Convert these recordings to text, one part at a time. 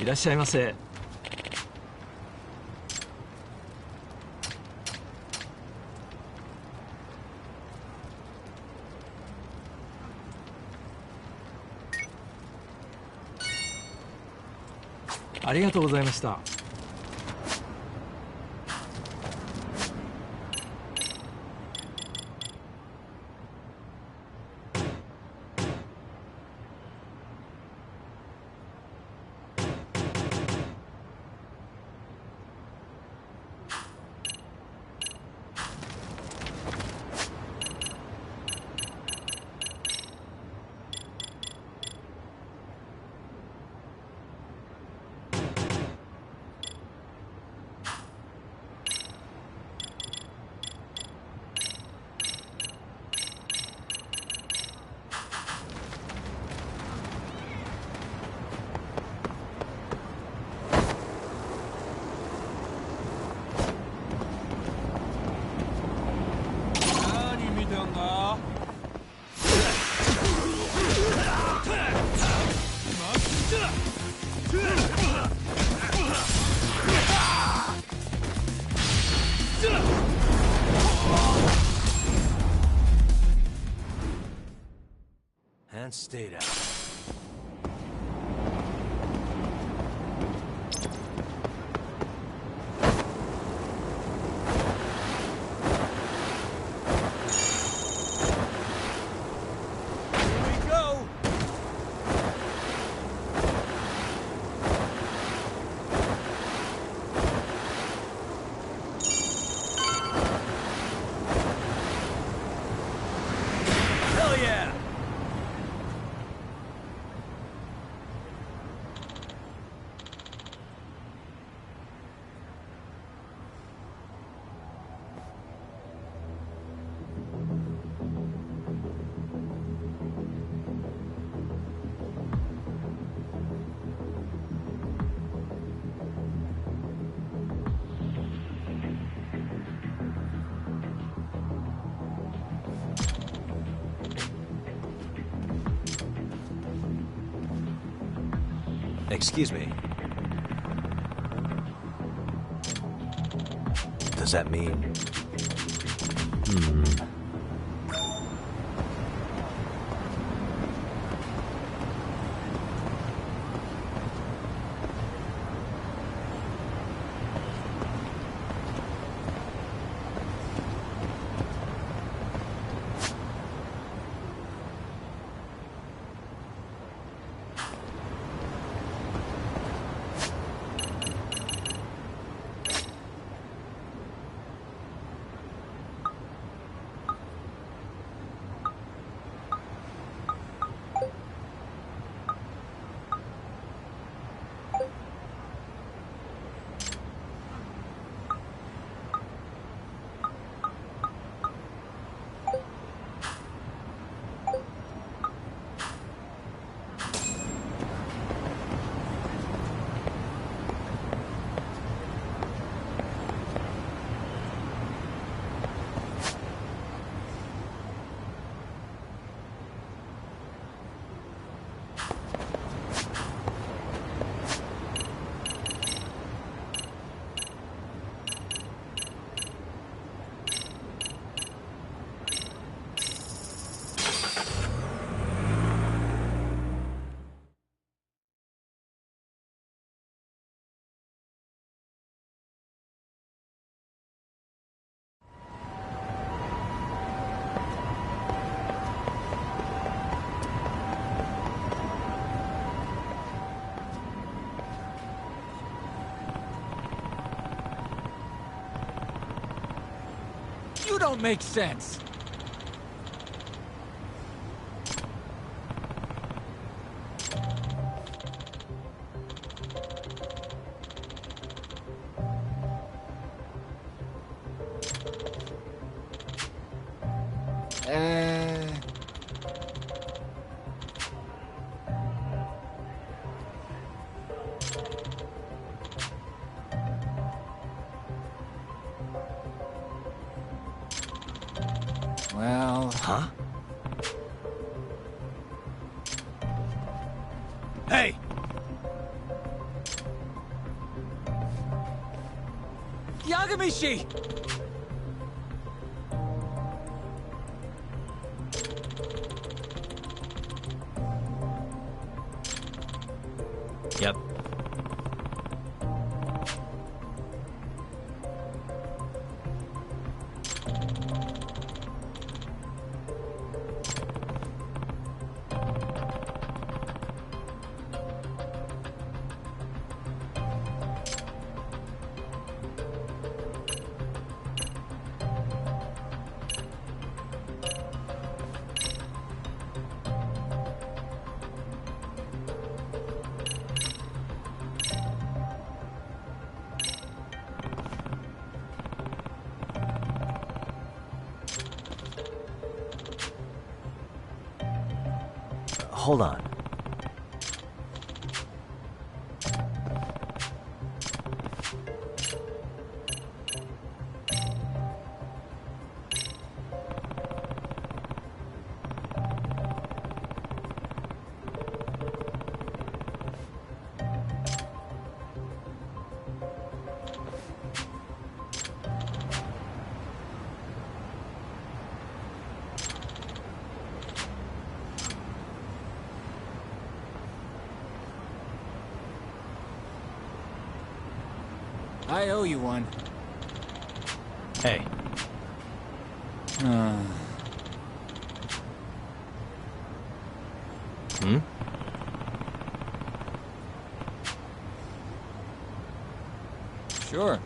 いらっしゃいませ。ありがとうございました。And stayed out. Excuse me. Does that mean... You don't make sense. Well... Huh? Hey! Yagamishi! Yep. Hold on. I owe you one. Hey, Sure.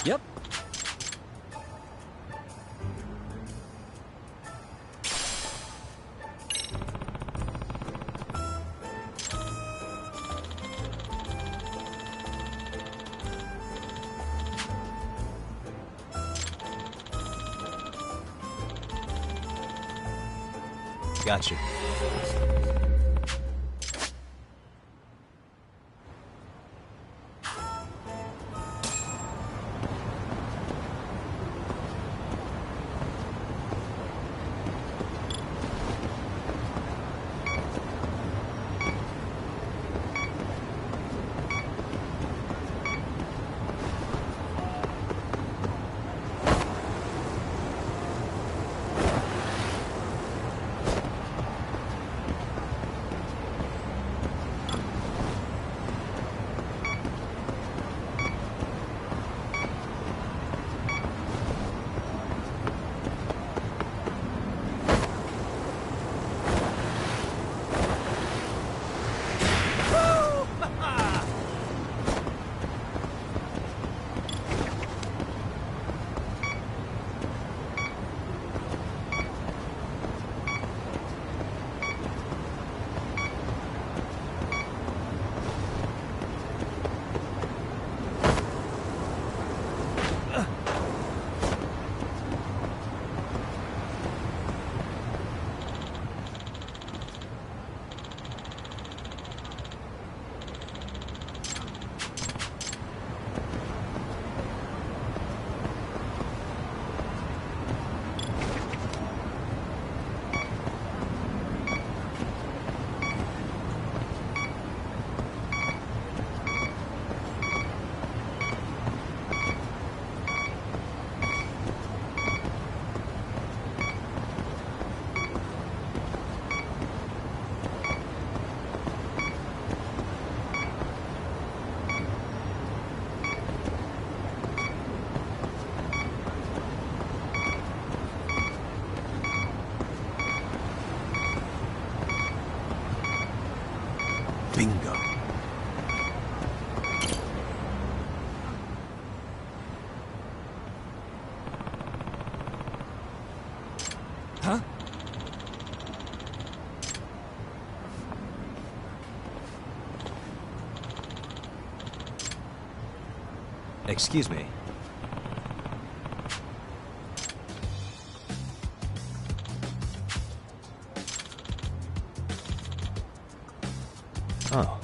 Yep. got you. Bingo. Huh? Excuse me. Oh.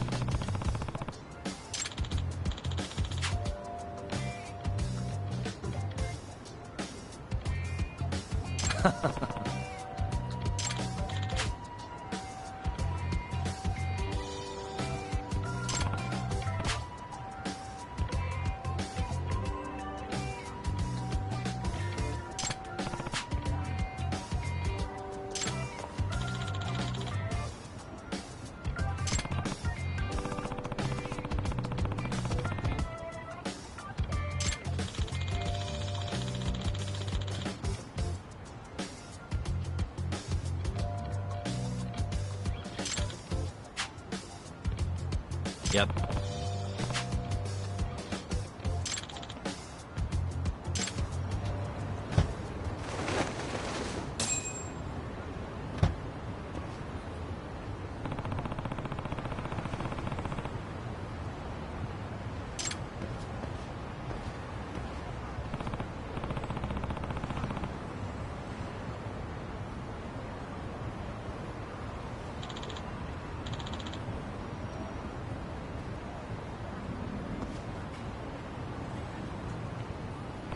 Yep.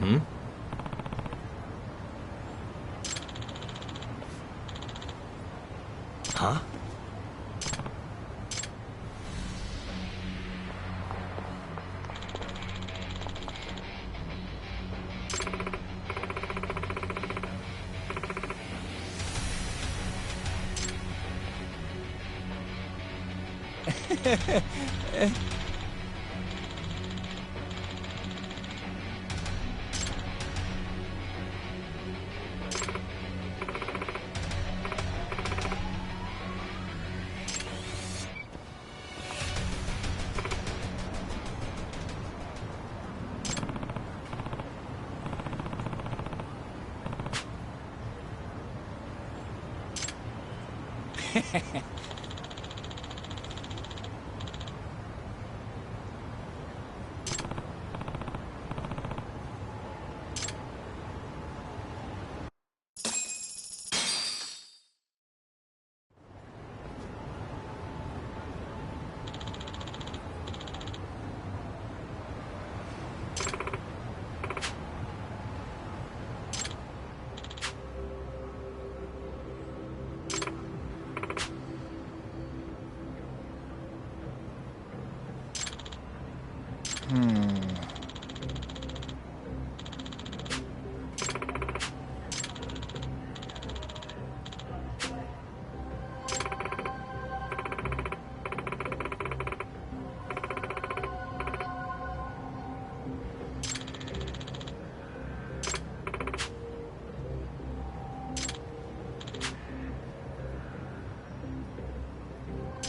Hmm? Huh?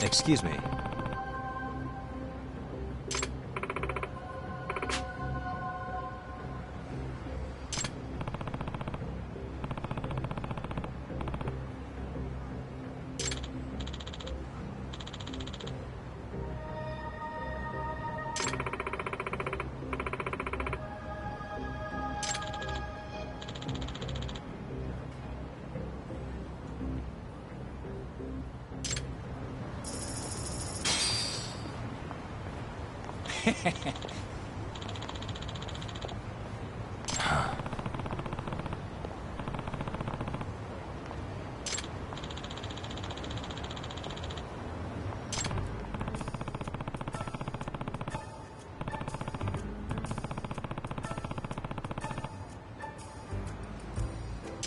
Excuse me.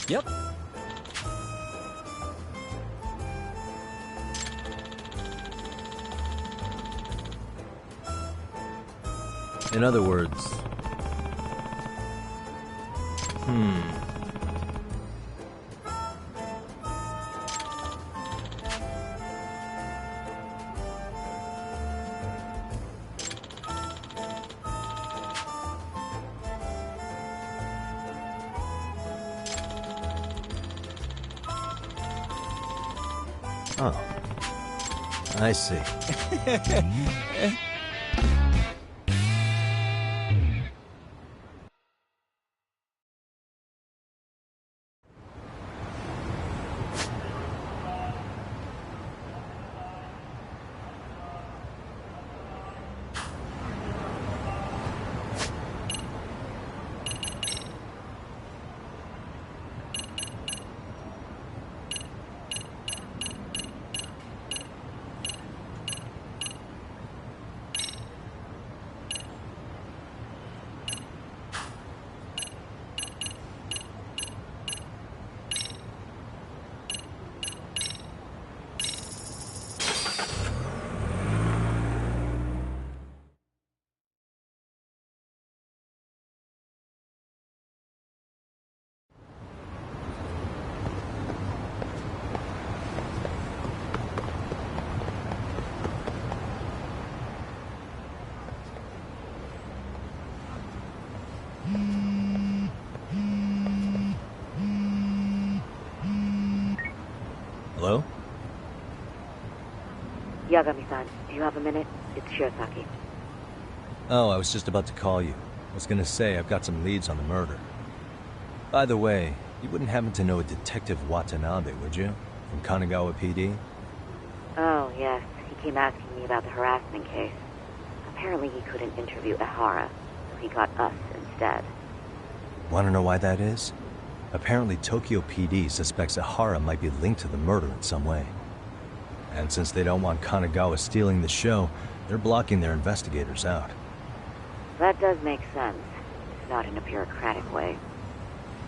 Yep. In other words... Oh. I see. Hello? Yagami-san, do you have a minute? It's Shirosaki. Oh, I was just about to call you. I was gonna say I've got some leads on the murder. By the way, you wouldn't happen to know a Detective Watanabe, would you? From Kanagawa PD? Oh, yes. He came asking me about the harassment case. Apparently he couldn't interview Ehara, so he got us instead. Want to know why that is? Apparently Tokyo PD suspects Ehara might be linked to the murder in some way. And since they don't want Kanagawa stealing the show, they're blocking their investigators out. That does make sense. Not in a bureaucratic way.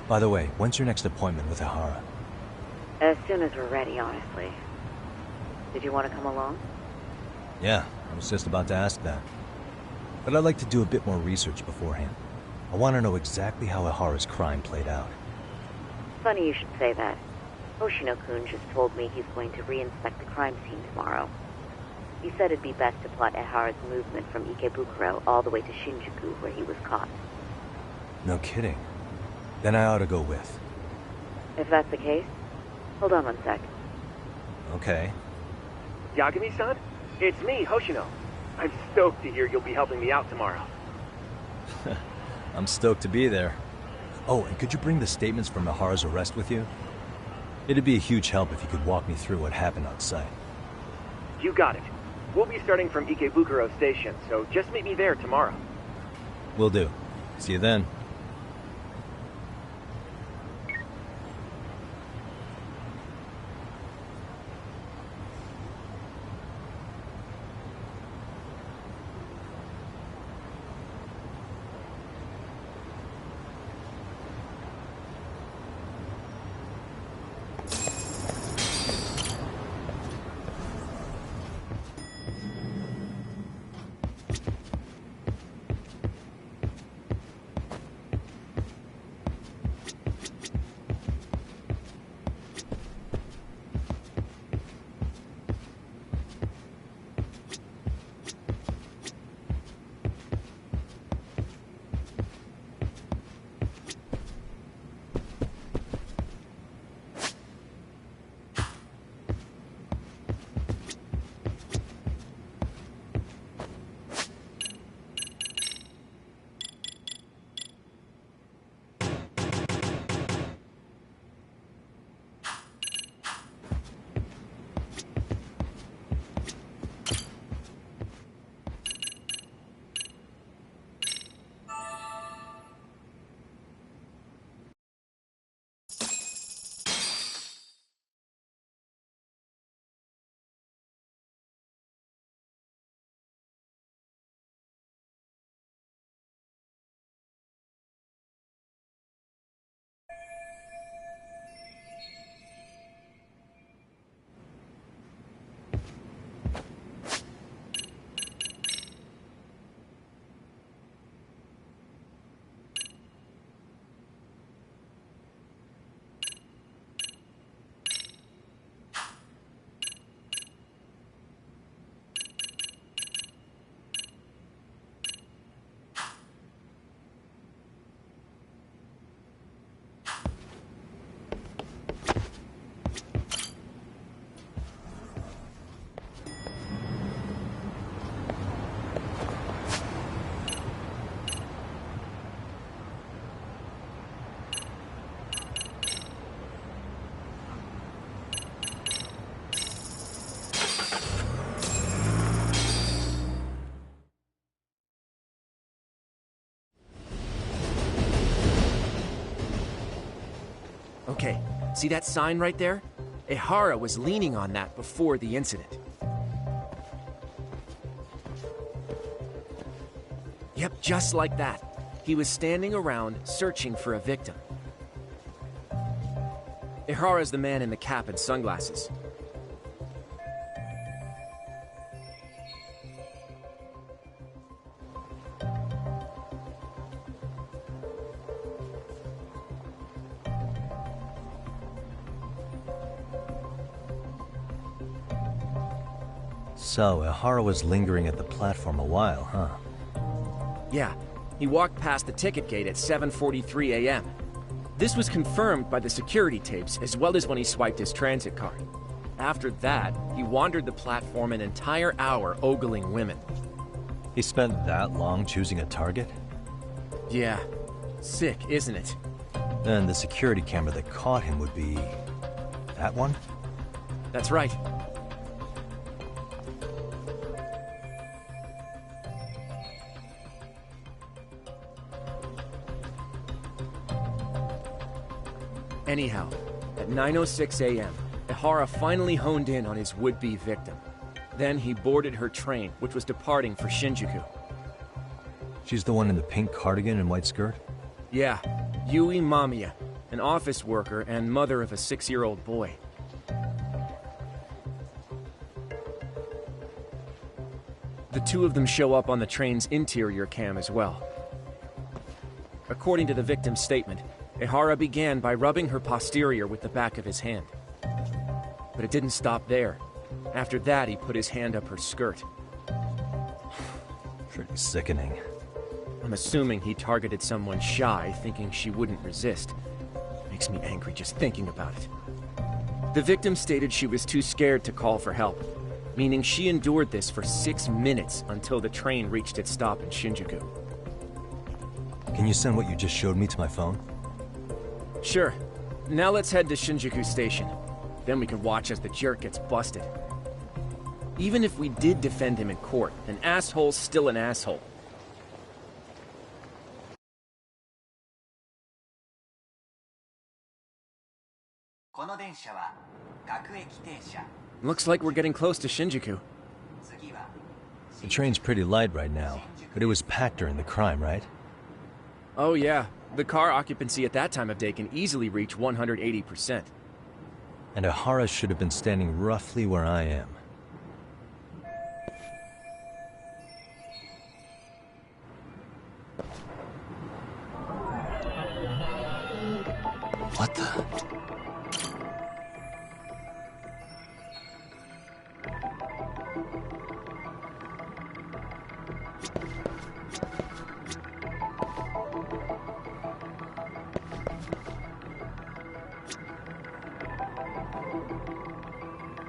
By the way, when's your next appointment with Ehara? As soon as we're ready, honestly. Did you want to come along? Yeah, I was just about to ask that. But I'd like to do a bit more research beforehand. I want to know exactly how Ehara's crime played out. Funny you should say that. Hoshino-kun just told me he's going to re-inspect the crime scene tomorrow. He said it'd be best to plot Ehara's movement from Ikebukuro all the way to Shinjuku, where he was caught. No kidding. Then I ought to go with. If that's the case, hold on one sec. Okay. Yagami-san? It's me, Hoshino. I'm stoked to hear you'll be helping me out tomorrow. I'm stoked to be there. Oh, and could you bring the statements from Ehara's arrest with you? It'd be a huge help if you could walk me through what happened on site. You got it. We'll be starting from Ikebukuro Station, so just meet me there tomorrow. Will do. See you then. Okay, see that sign right there? Ehara was leaning on that before the incident. Yep, just like that. He was standing around searching for a victim. Ehara's the man in the cap and sunglasses. So, Ehara was lingering at the platform a while, huh? Yeah, he walked past the ticket gate at 7:43 a.m. This was confirmed by the security tapes as well as when he swiped his transit card. After that, he wandered the platform an entire hour ogling women. He spent that long choosing a target? Yeah. Sick, isn't it? Then the security camera that caught him would be... that one? That's right. Anyhow, at 9:06 a.m., Ehara finally honed in on his would-be victim. Then he boarded her train, which was departing for Shinjuku. She's the one in the pink cardigan and white skirt? Yeah, Yui Mamiya, an office worker and mother of a 6-year-old boy. The two of them show up on the train's interior cam as well. According to the victim's statement, Ehara began by rubbing her posterior with the back of his hand. But it didn't stop there. After that, he put his hand up her skirt. Pretty sickening. I'm assuming he targeted someone shy, thinking she wouldn't resist. Makes me angry just thinking about it. The victim stated she was too scared to call for help, meaning she endured this for 6 minutes until the train reached its stop in Shinjuku. Can you send what you just showed me to my phone? Sure. Now let's head to Shinjuku Station. Then we can watch as the jerk gets busted. Even if we did defend him in court, an asshole's still an asshole. Looks like we're getting close to Shinjuku. The train's pretty light right now, but it was packed during the crime, right? Oh yeah, the car occupancy at that time of day can easily reach 180%. And Ehara should have been standing roughly where I am. What the?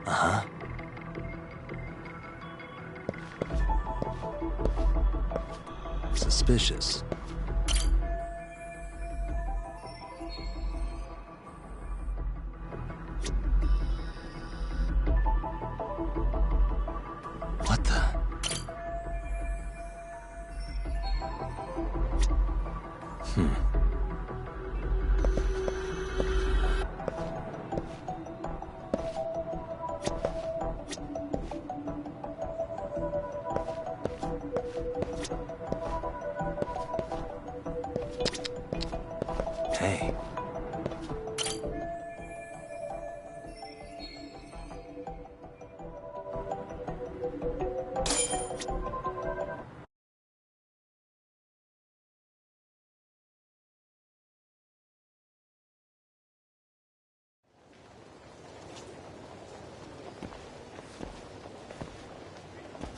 Uh-huh. Suspicious. What the? Hey.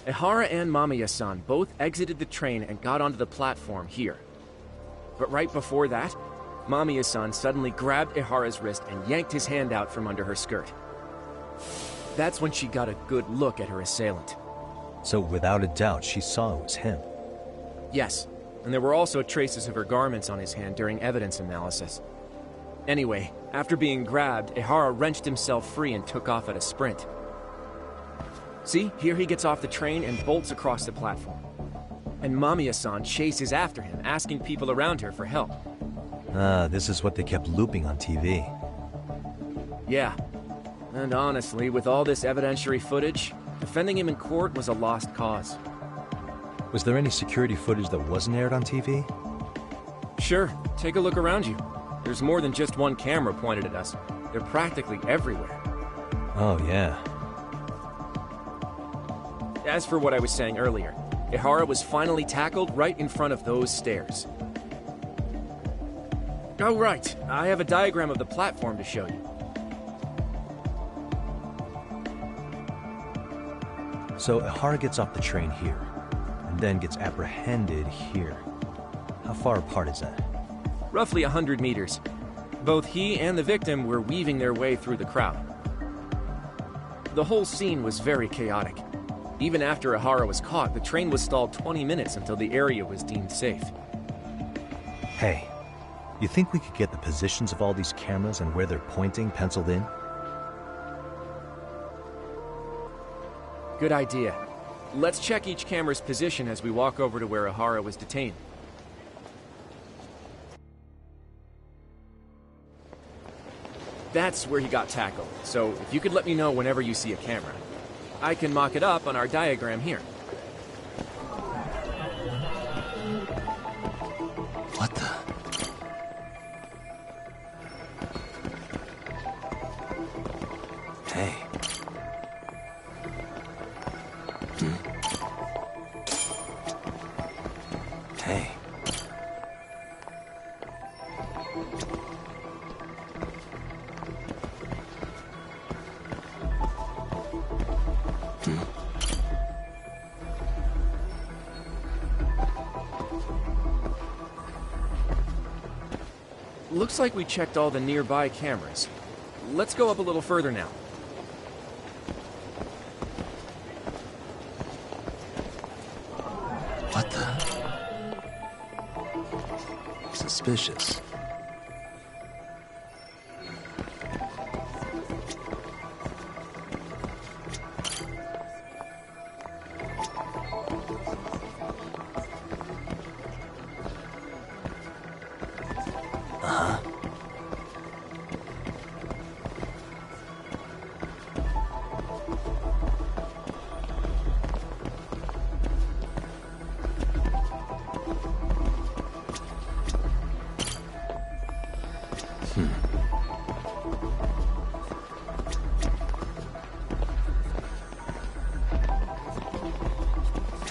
Ehara and Mamiya-san both exited the train and got onto the platform here. But right before that, Mamiya-san suddenly grabbed Ehara's wrist and yanked his hand out from under her skirt. That's when she got a good look at her assailant. So without a doubt, she saw it was him. Yes, and there were also traces of her garments on his hand during evidence analysis. Anyway, after being grabbed, Ehara wrenched himself free and took off at a sprint. See, here he gets off the train and bolts across the platform. And Mamiya-san chases after him, asking people around her for help. Ah, this is what they kept looping on TV. Yeah. And honestly, with all this evidentiary footage, defending him in court was a lost cause. Was there any security footage that wasn't aired on TV? Sure, take a look around you. There's more than just one camera pointed at us. They're practically everywhere. Oh, yeah. As for what I was saying earlier, Ehara was finally tackled right in front of those stairs. Oh, right. I have a diagram of the platform to show you. So Ehara gets off the train here, and then gets apprehended here. How far apart is that? Roughly 100 meters. Both he and the victim were weaving their way through the crowd. The whole scene was very chaotic. Even after Ihara was caught, the train was stalled 20 minutes until the area was deemed safe. Hey, you think we could get the positions of all these cameras and where they're pointing penciled in? Good idea. Let's check each camera's position as we walk over to where Ihara was detained. That's where he got tackled, so if you could let me know whenever you see a camera. I can mock it up on our diagram here. What the? Hey. Hey. Looks like we checked all the nearby cameras. Let's go up a little further now. What the? Suspicious.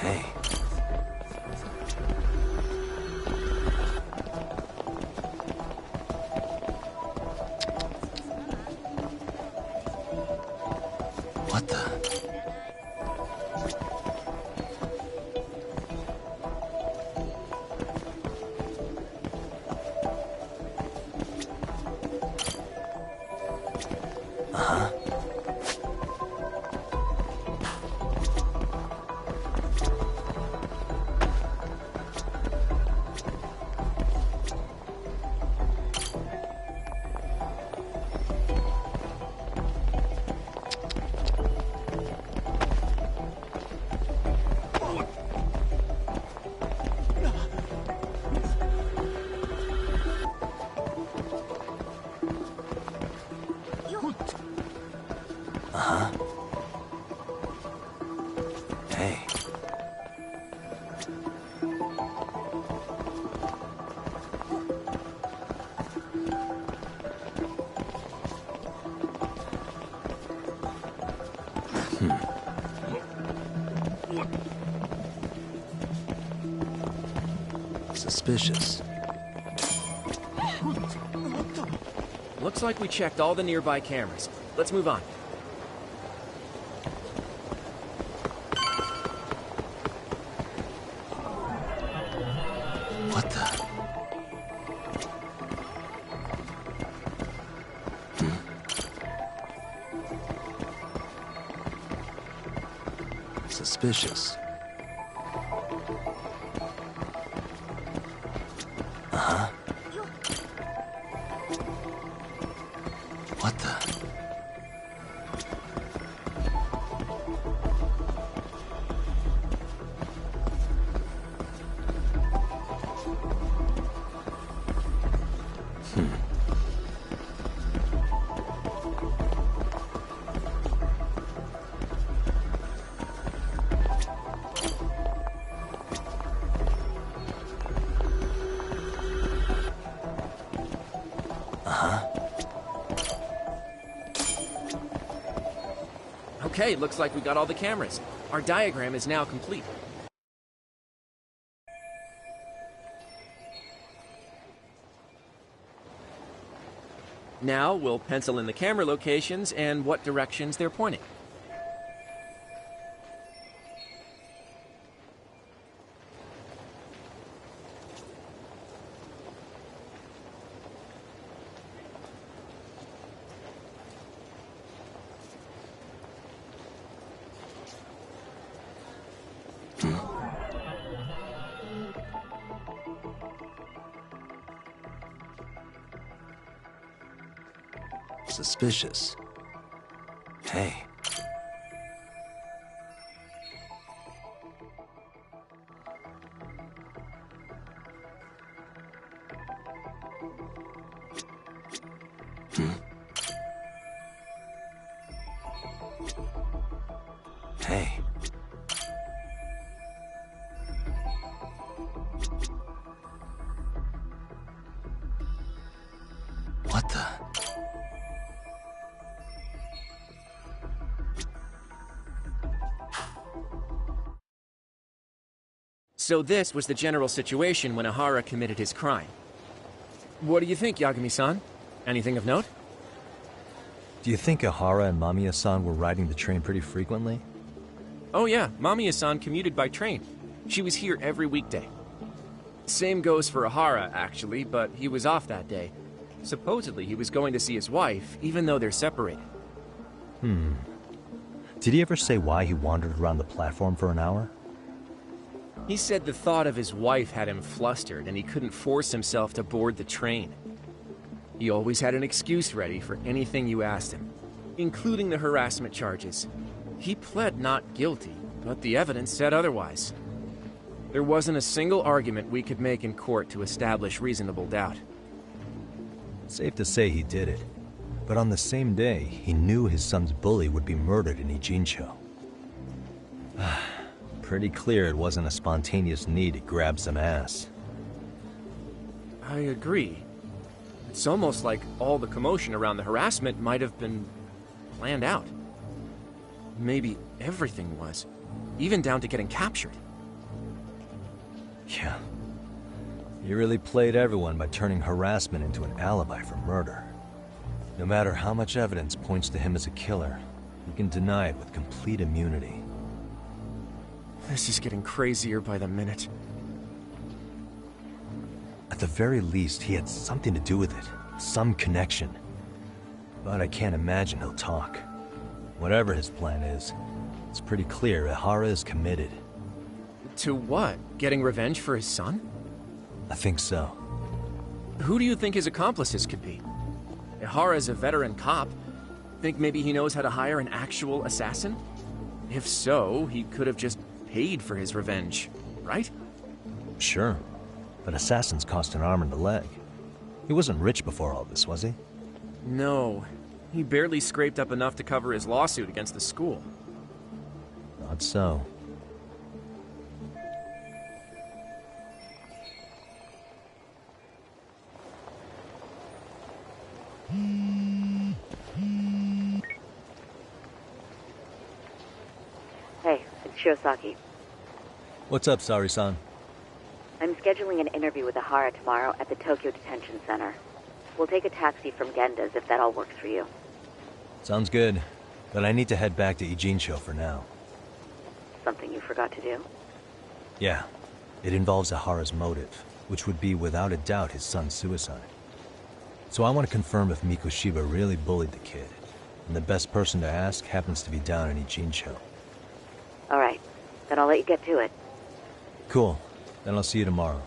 Hey. What the? Hey. Suspicious. Looks like we checked all the nearby cameras. Let's move on. What the? Suspicious. What the? Okay, looks like we got all the cameras. Our diagram is now complete. Now we'll pencil in the camera locations and what directions they're pointing. suspicious. Hey. Hey. What the? So this was the general situation when Ihara committed his crime. What do you think, Yagami-san? Anything of note? Do you think Ihara and Mamiya-san were riding the train pretty frequently? Oh yeah, Mamiya-san commuted by train. She was here every weekday. Same goes for Ihara, actually, but he was off that day. Supposedly he was going to see his wife, even though they're separated. Did he ever say why he wandered around the platform for an hour? He said the thought of his wife had him flustered and he couldn't force himself to board the train. He always had an excuse ready for anything you asked him, including the harassment charges. He pled not guilty, but the evidence said otherwise. There wasn't a single argument we could make in court to establish reasonable doubt. Safe to say he did it. But on the same day, he knew his son's bully would be murdered in Ijincho. Pretty clear it wasn't a spontaneous need to grab some ass. I agree. It's almost like all the commotion around the harassment might have been planned out. Maybe everything was, even down to getting captured. Yeah. He really played everyone by turning harassment into an alibi for murder. No matter how much evidence points to him as a killer, he can deny it with complete immunity. This is getting crazier by the minute. At the very least, he had something to do with it. Some connection. But I can't imagine he'll talk. Whatever his plan is, it's pretty clear Ihara is committed. To what? Getting revenge for his son? I think so. Who do you think his accomplices could be? Ihara's a veteran cop. Think maybe he knows how to hire an actual assassin? If so, he could have just paid for his revenge, right? Sure. But assassins cost an arm and a leg. He wasn't rich before all this, was he? No. He barely scraped up enough to cover his lawsuit against the school. Not so. Hey, it's Shiosaki. What's up, Sari-san? I'm scheduling an interview with Ihara tomorrow at the Tokyo Detention Center. We'll take a taxi from Genda's if that all works for you. Sounds good. But I need to head back to Ijincho for now. Something you forgot to do? Yeah. It involves Ihara's motive, which would be without a doubt his son's suicide. So I want to confirm if Mikoshiba really bullied the kid. And the best person to ask happens to be down in Ijincho. All right. Then I'll let you get to it. Cool. Then I'll see you tomorrow.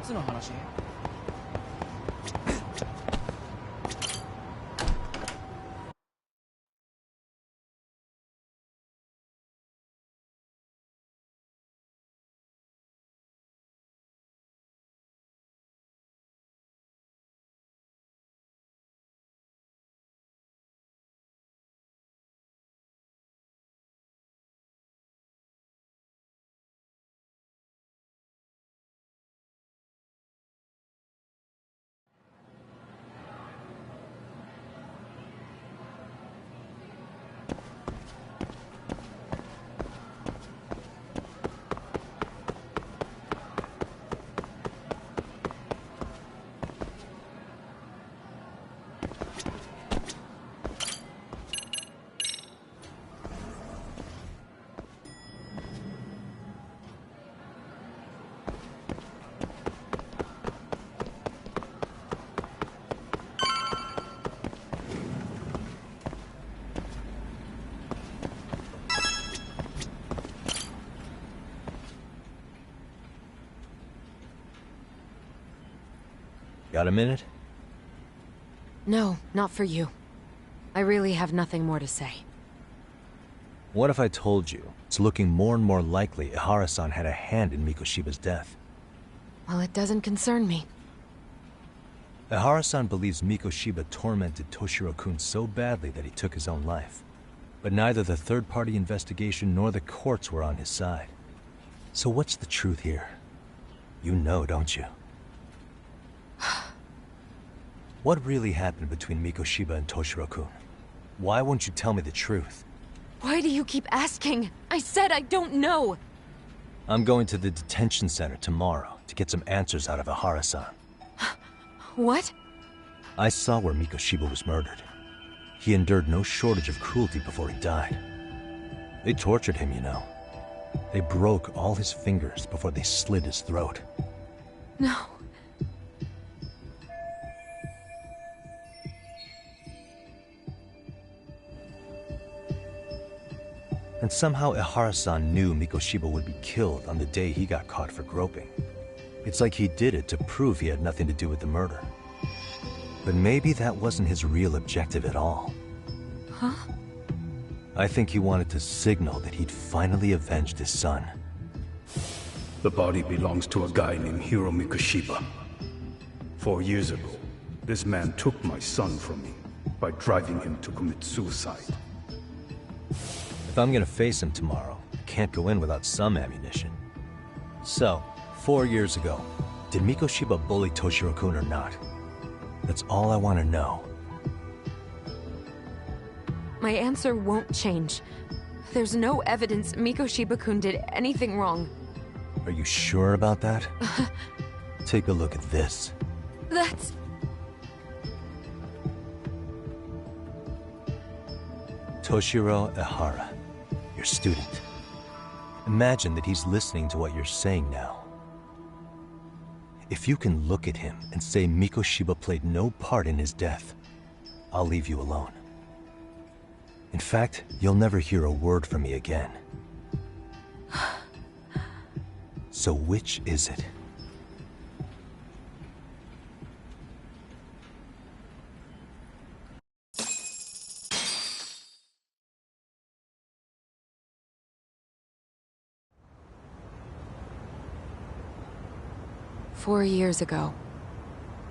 別の話？Got a minute? No, not for you. I really have nothing more to say. What if I told you it's looking more and more likely Ihara-san had a hand in Mikoshiba's death? Well, it doesn't concern me. Ihara-san believes Mikoshiba tormented Toshiro-kun so badly that he took his own life. But neither the third-party investigation nor the courts were on his side. So what's the truth here? You know, don't you? What really happened between Mikoshiba and Toshiro-kun? Why won't you tell me the truth? Why do you keep asking? I said I don't know! I'm going to the detention center tomorrow to get some answers out of Ihara-san. What? I saw where Mikoshiba was murdered. He endured no shortage of cruelty before he died. They tortured him, you know. They broke all his fingers before they slit his throat. No. And somehow Ihara-san knew Mikoshiba would be killed on the day he got caught for groping. It's like he did it to prove he had nothing to do with the murder. But maybe that wasn't his real objective at all. Huh? I think he wanted to signal that he'd finally avenged his son. The body belongs to a guy named Hiro Mikoshiba. 4 years ago, this man took my son from me by driving him to commit suicide. If I'm gonna face him tomorrow, I can't go in without some ammunition. So, 4 years ago, did Mikoshiba bully Toshiro-kun or not? That's all I want to know. My answer won't change. There's no evidence Mikoshiba-kun did anything wrong. Are you sure about that? Take a look at this. That's... Toshiro Ihara, your student. Imagine that he's listening to what you're saying now. If you can look at him and say Mikoshiba played no part in his death, I'll leave you alone. In fact, you'll never hear a word from me again. So which is it? "4 years ago,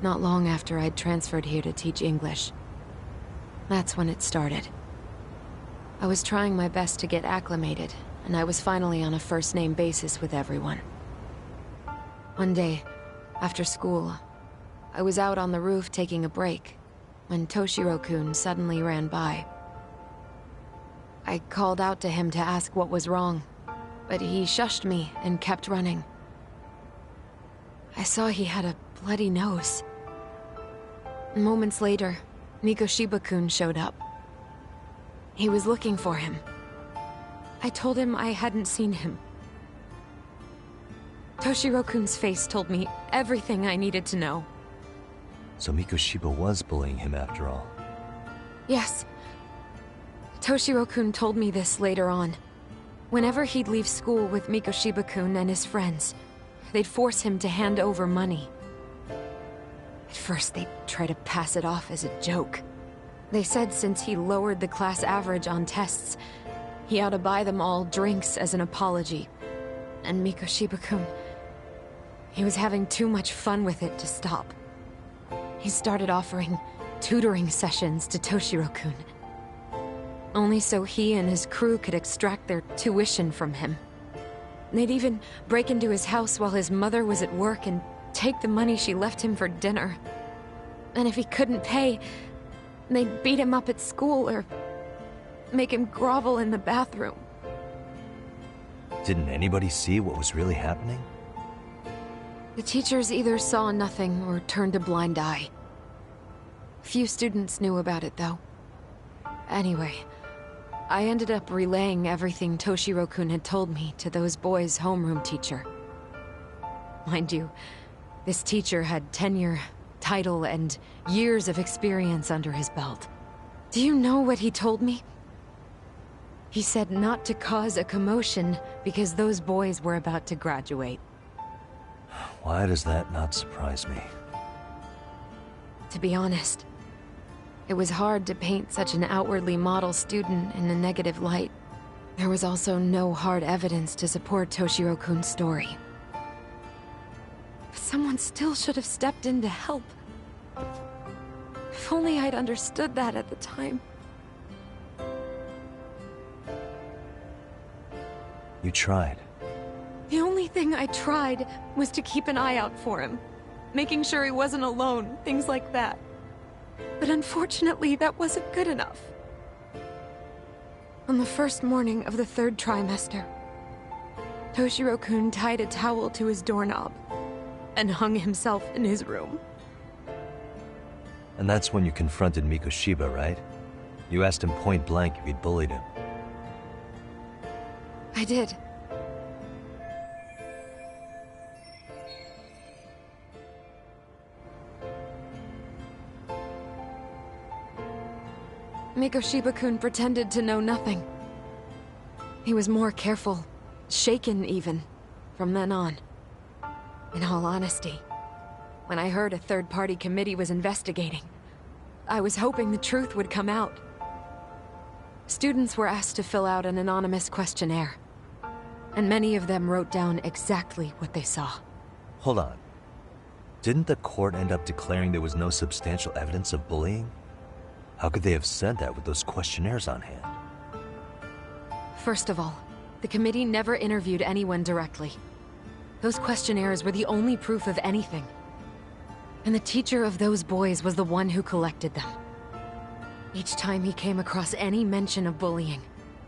not long after I'd transferred here to teach English. That's when it started. I was trying my best to get acclimated, and I was finally on a first-name basis with everyone. One day, after school, I was out on the roof taking a break, when Toshiro-kun suddenly ran by. I called out to him to ask what was wrong, but he shushed me and kept running. I saw he had a bloody nose. Moments later, Mikoshiba-kun showed up. He was looking for him. I told him I hadn't seen him. Toshiro-kun's face told me everything I needed to know. So Mikoshiba was bullying him after all. Yes. Toshiro-kun told me this later on. Whenever he'd leave school with Mikoshiba-kun and his friends, they'd force him to hand over money. At first, they'd try to pass it off as a joke. They said since he lowered the class average on tests, he ought to buy them all drinks as an apology. And Mikoshiba-kun, he was having too much fun with it to stop. He started offering tutoring sessions to Toshiro-kun, only so he and his crew could extract their tuition from him. They'd even break into his house while his mother was at work and take the money she left him for dinner. And if he couldn't pay, they'd beat him up at school or make him grovel in the bathroom. Didn't anybody see what was really happening? The teachers either saw nothing or turned a blind eye. Few students knew about it, though. Anyway, I ended up relaying everything Toshiro-kun had told me to those boys' homeroom teacher. Mind you, this teacher had tenure, title, and years of experience under his belt. Do you know what he told me? He said not to cause a commotion because those boys were about to graduate. Why does that not surprise me? To be honest, it was hard to paint such an outwardly model student in a negative light. There was also no hard evidence to support Toshiro-kun's story. But someone still should have stepped in to help. If only I'd understood that at the time. You tried. The only thing I tried was to keep an eye out for him, making sure he wasn't alone, things like that. But unfortunately, that wasn't good enough. On the first morning of the 3rd trimester, Toshiro-kun tied a towel to his doorknob and hung himself in his room. And that's when you confronted Mikoshiba, right? You asked him point blank if he'd bullied him. I did. Mikoshiba-kun pretended to know nothing. He was more careful, shaken even, from then on. In all honesty, when I heard a third-party committee was investigating, I was hoping the truth would come out. Students were asked to fill out an anonymous questionnaire, and many of them wrote down exactly what they saw. Hold on. Didn't the court end up declaring there was no substantial evidence of bullying? How could they have said that with those questionnaires on hand? First of all, the committee never interviewed anyone directly. Those questionnaires were the only proof of anything. And the teacher of those boys was the one who collected them. Each time he came across any mention of bullying,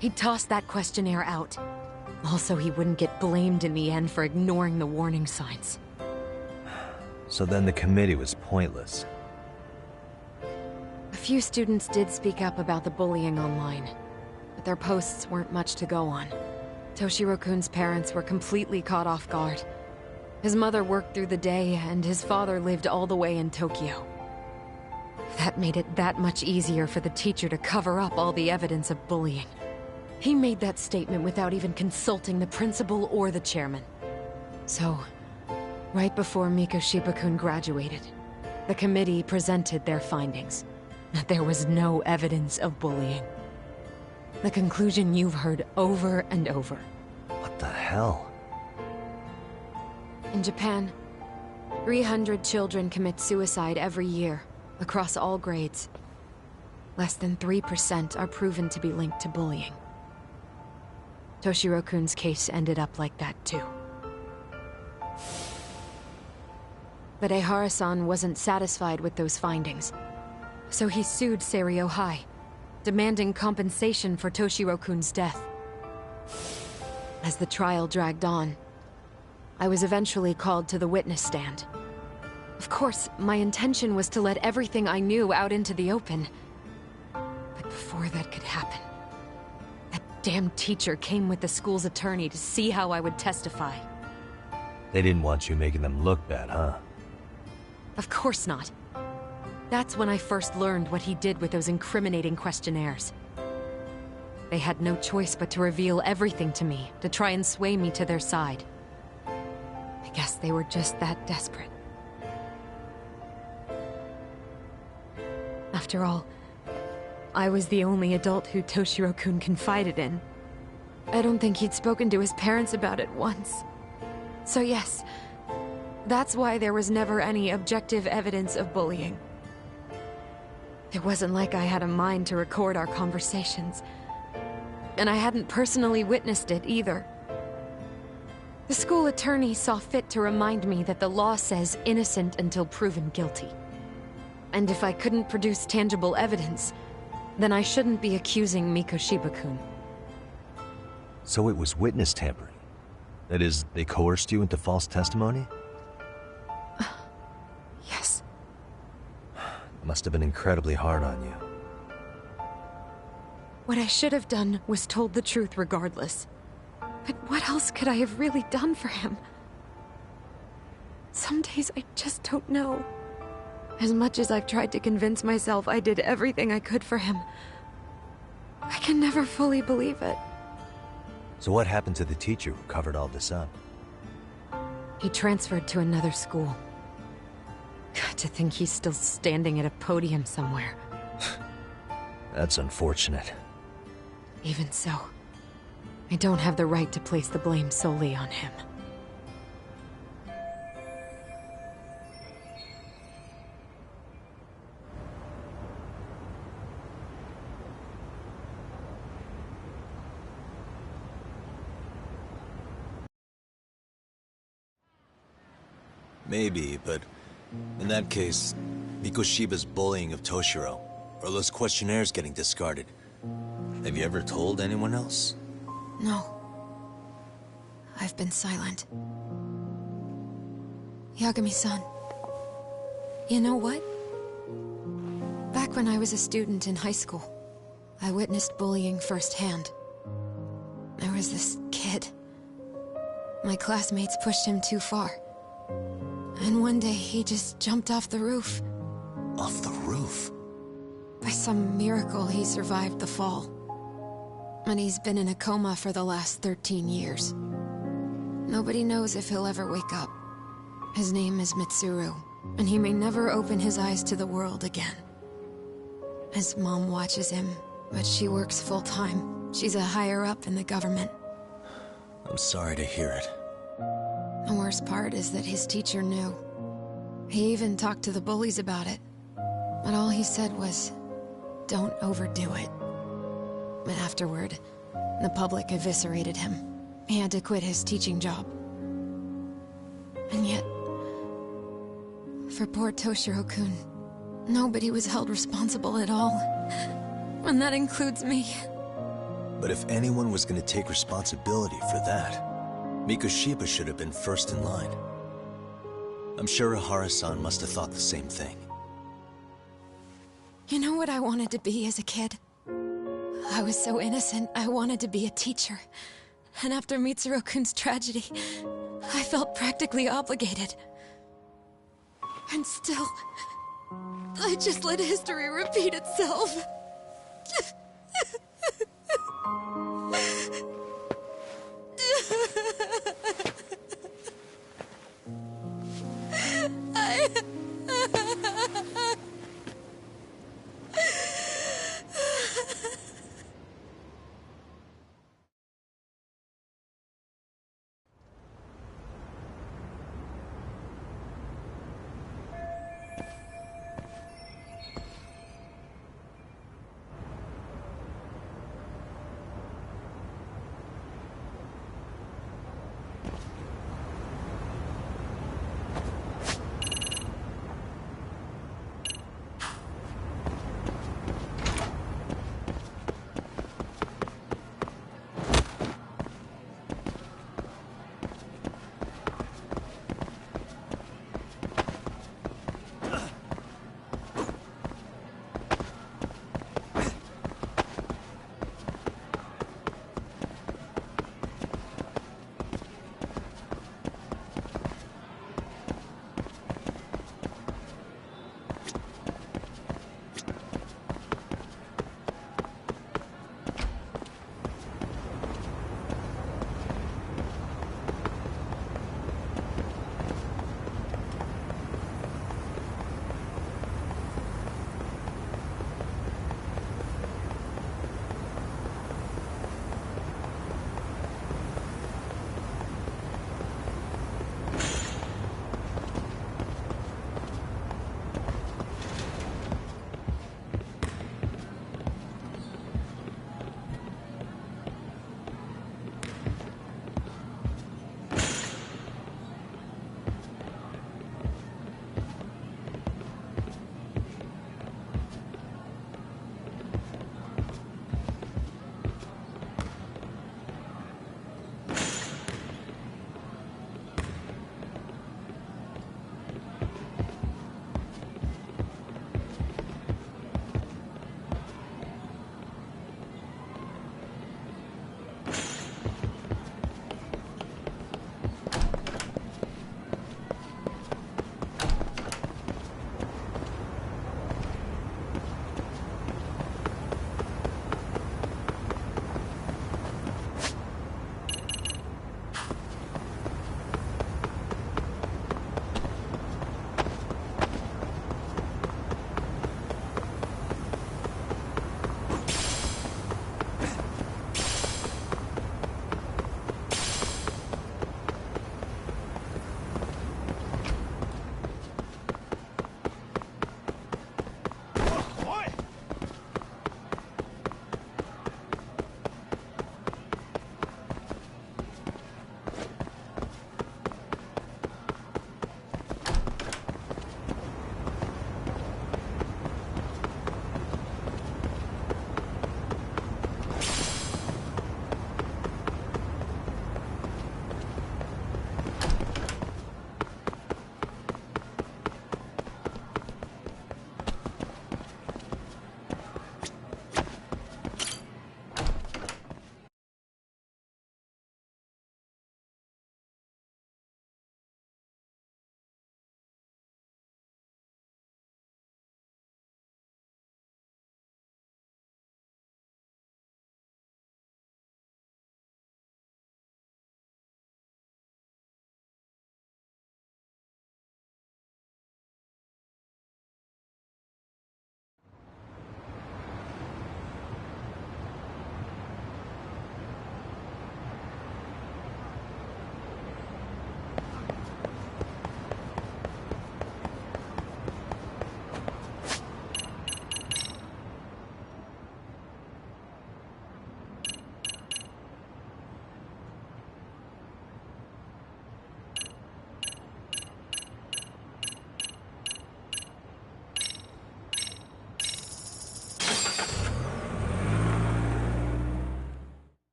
he'd toss that questionnaire out. Also, he wouldn't get blamed in the end for ignoring the warning signs. So then the committee was pointless. A few students did speak up about the bullying online, but their posts weren't much to go on. Toshiro-kun's parents were completely caught off guard. His mother worked through the day, and his father lived all the way in Tokyo. That made it that much easier for the teacher to cover up all the evidence of bullying. He made that statement without even consulting the principal or the chairman. So, right before Mikoshiba-kun graduated, the committee presented their findings. That there was no evidence of bullying. The conclusion you've heard over and over. What the hell? In Japan, 300 children commit suicide every year, across all grades. Less than 3% are proven to be linked to bullying. Toshiro-kun's case ended up like that too. But Ehara-san wasn't satisfied with those findings. So he sued Seiryo High, demanding compensation for Toshiro-kun's death. As the trial dragged on, I was eventually called to the witness stand. Of course, my intention was to let everything I knew out into the open. But before that could happen, that damn teacher came with the school's attorney to see how I would testify. They didn't want you making them look bad, huh? Of course not. That's when I first learned what he did with those incriminating questionnaires. They had no choice but to reveal everything to me, to try and sway me to their side. I guess they were just that desperate. After all, I was the only adult who Toshiro-kun confided in. I don't think he'd spoken to his parents about it once. So yes, that's why there was never any objective evidence of bullying. It wasn't like I had a mind to record our conversations. And I hadn't personally witnessed it either. The school attorney saw fit to remind me that the law says innocent until proven guilty. And if I couldn't produce tangible evidence, then I shouldn't be accusing Mikoshiba-kun. So it was witness tampering? That is, they coerced you into false testimony? Yes. It must have been incredibly hard on you. What I should have done was told the truth regardless. But what else could I have really done for him? Some days I just don't know. As much as I've tried to convince myself I did everything I could for him, I can never fully believe it. So what happened to the teacher who covered all this up? He transferred to another school. God, to think he's still standing at a podium somewhere. That's unfortunate. Even so, I don't have the right to place the blame solely on him. Maybe, but in that case, Mikoshiba's bullying of Toshiro, or those questionnaires getting discarded. Have you ever told anyone else? No. I've been silent. Yagami-san. You know what? Back when I was a student in high school, I witnessed bullying firsthand. There was this kid. My classmates pushed him too far. And one day he just jumped off the roof. Off the roof? By some miracle, he survived the fall. And he's been in a coma for the last 13 years. Nobody knows if he'll ever wake up. His name is Mitsuru, and he may never open his eyes to the world again. His mom watches him, but she works full-time. She's a higher-up in the government. I'm sorry to hear it. The worst part is that his teacher knew. He even talked to the bullies about it. But all he said was, don't overdo it. But afterward, the public eviscerated him. He had to quit his teaching job. And yet, for poor Toshiro-kun, nobody was held responsible at all. And that includes me. But if anyone was going to take responsibility for that, Mikoshiba should have been first in line. I'm sure Ihara-san must have thought the same thing. You know what I wanted to be as a kid? I was so innocent, I wanted to be a teacher. And after Mitsuru-kun's tragedy, I felt practically obligated. And still, I just let history repeat itself.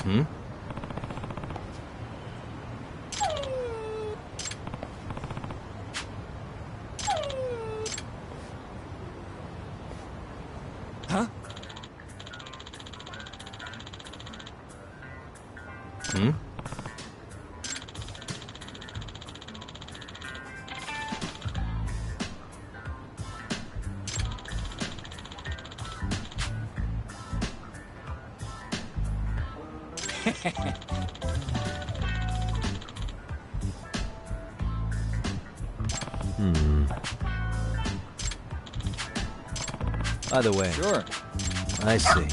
Hmm? Huh? Hmm? By the way, Sure. I see.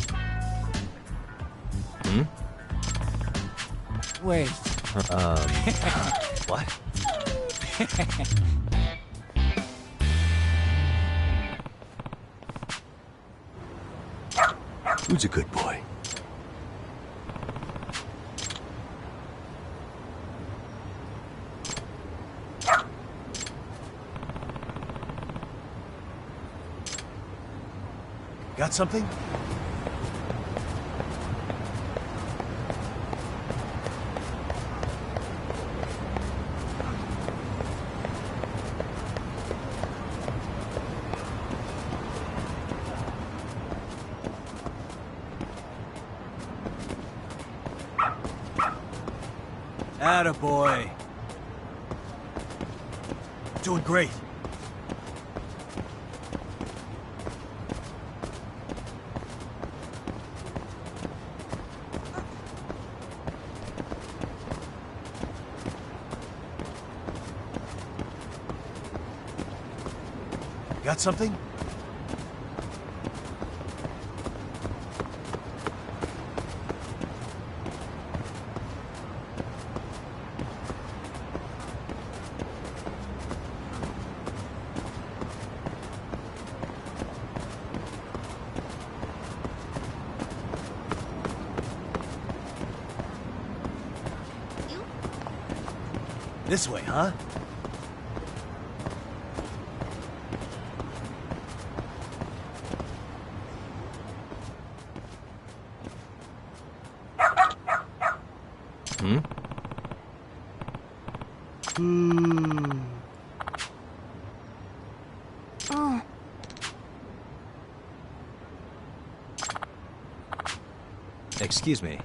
Hmm? Wait. What? Who's a good boy? Got something? Attaboy. Doing great. Got something? This way, huh? Hmm? Excuse me.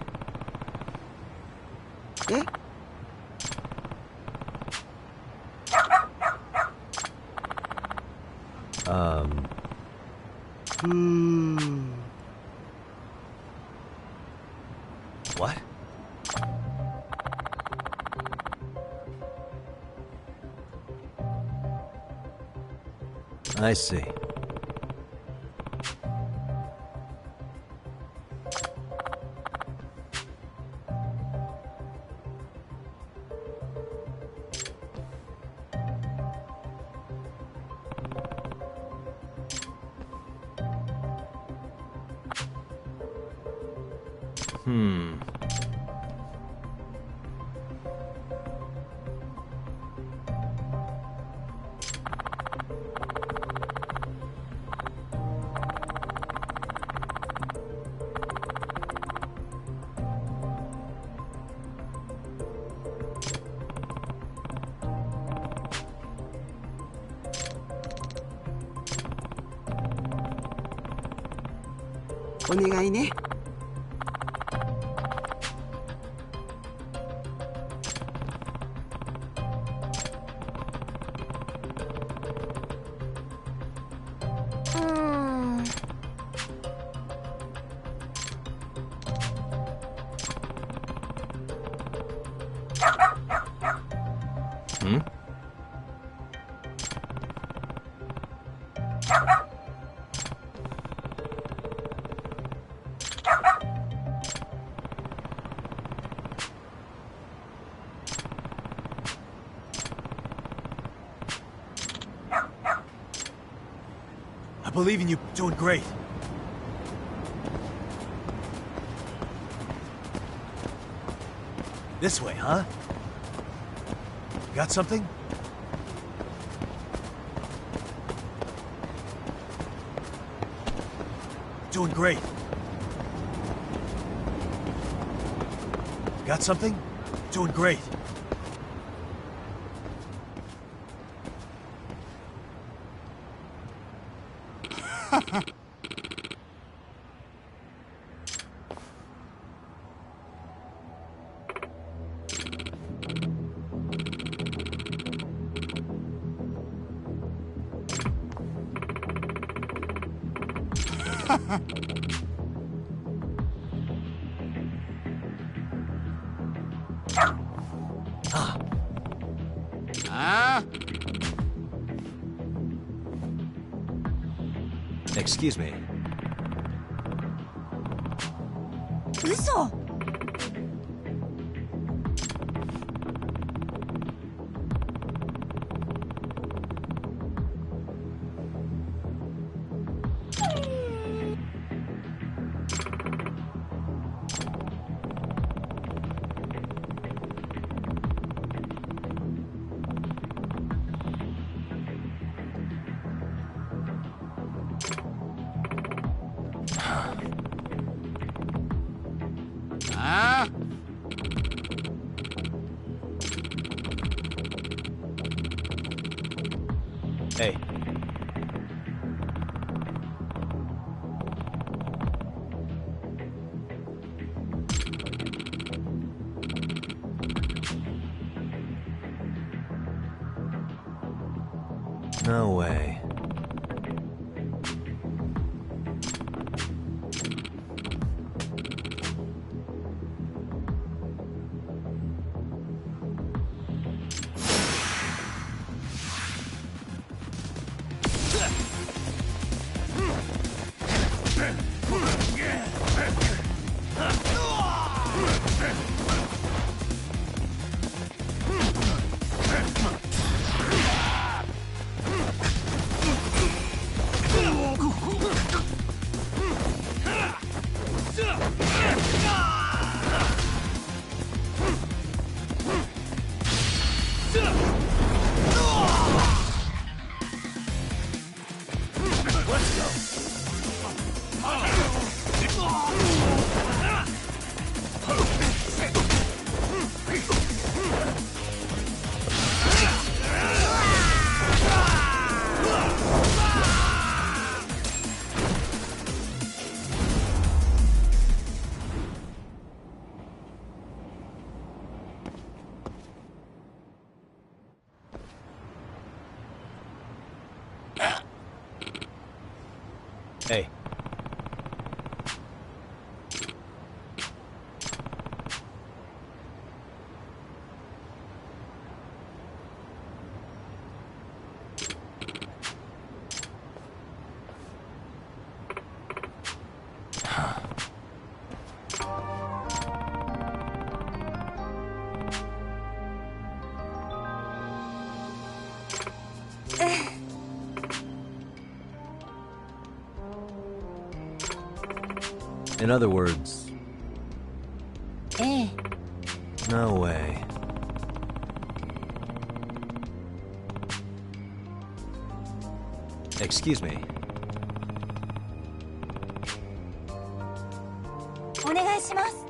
What? I see. Hmm? I believe in you. Doing great. This way, huh? Got something? Doing great. Got something? Doing great. Excuse me. 嘘。 Hey. No way. Hey. In other words... ええ。 No way. Excuse me. お願いします。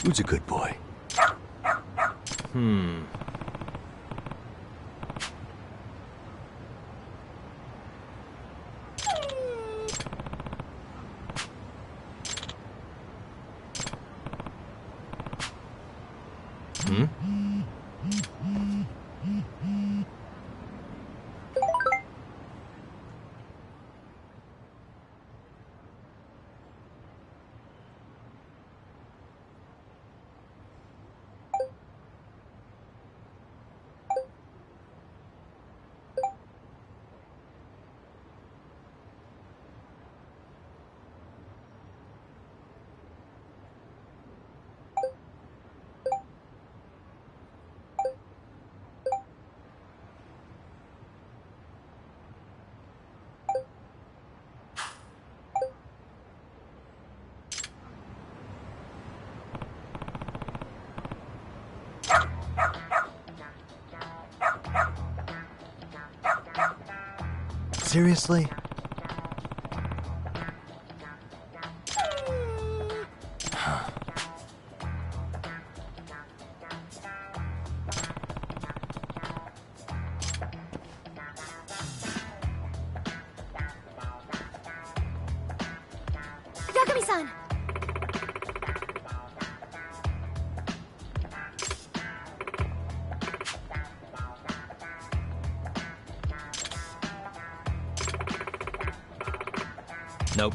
Who's a good boy? Hmm. Hmm? Seriously? Yagami-san! Nope.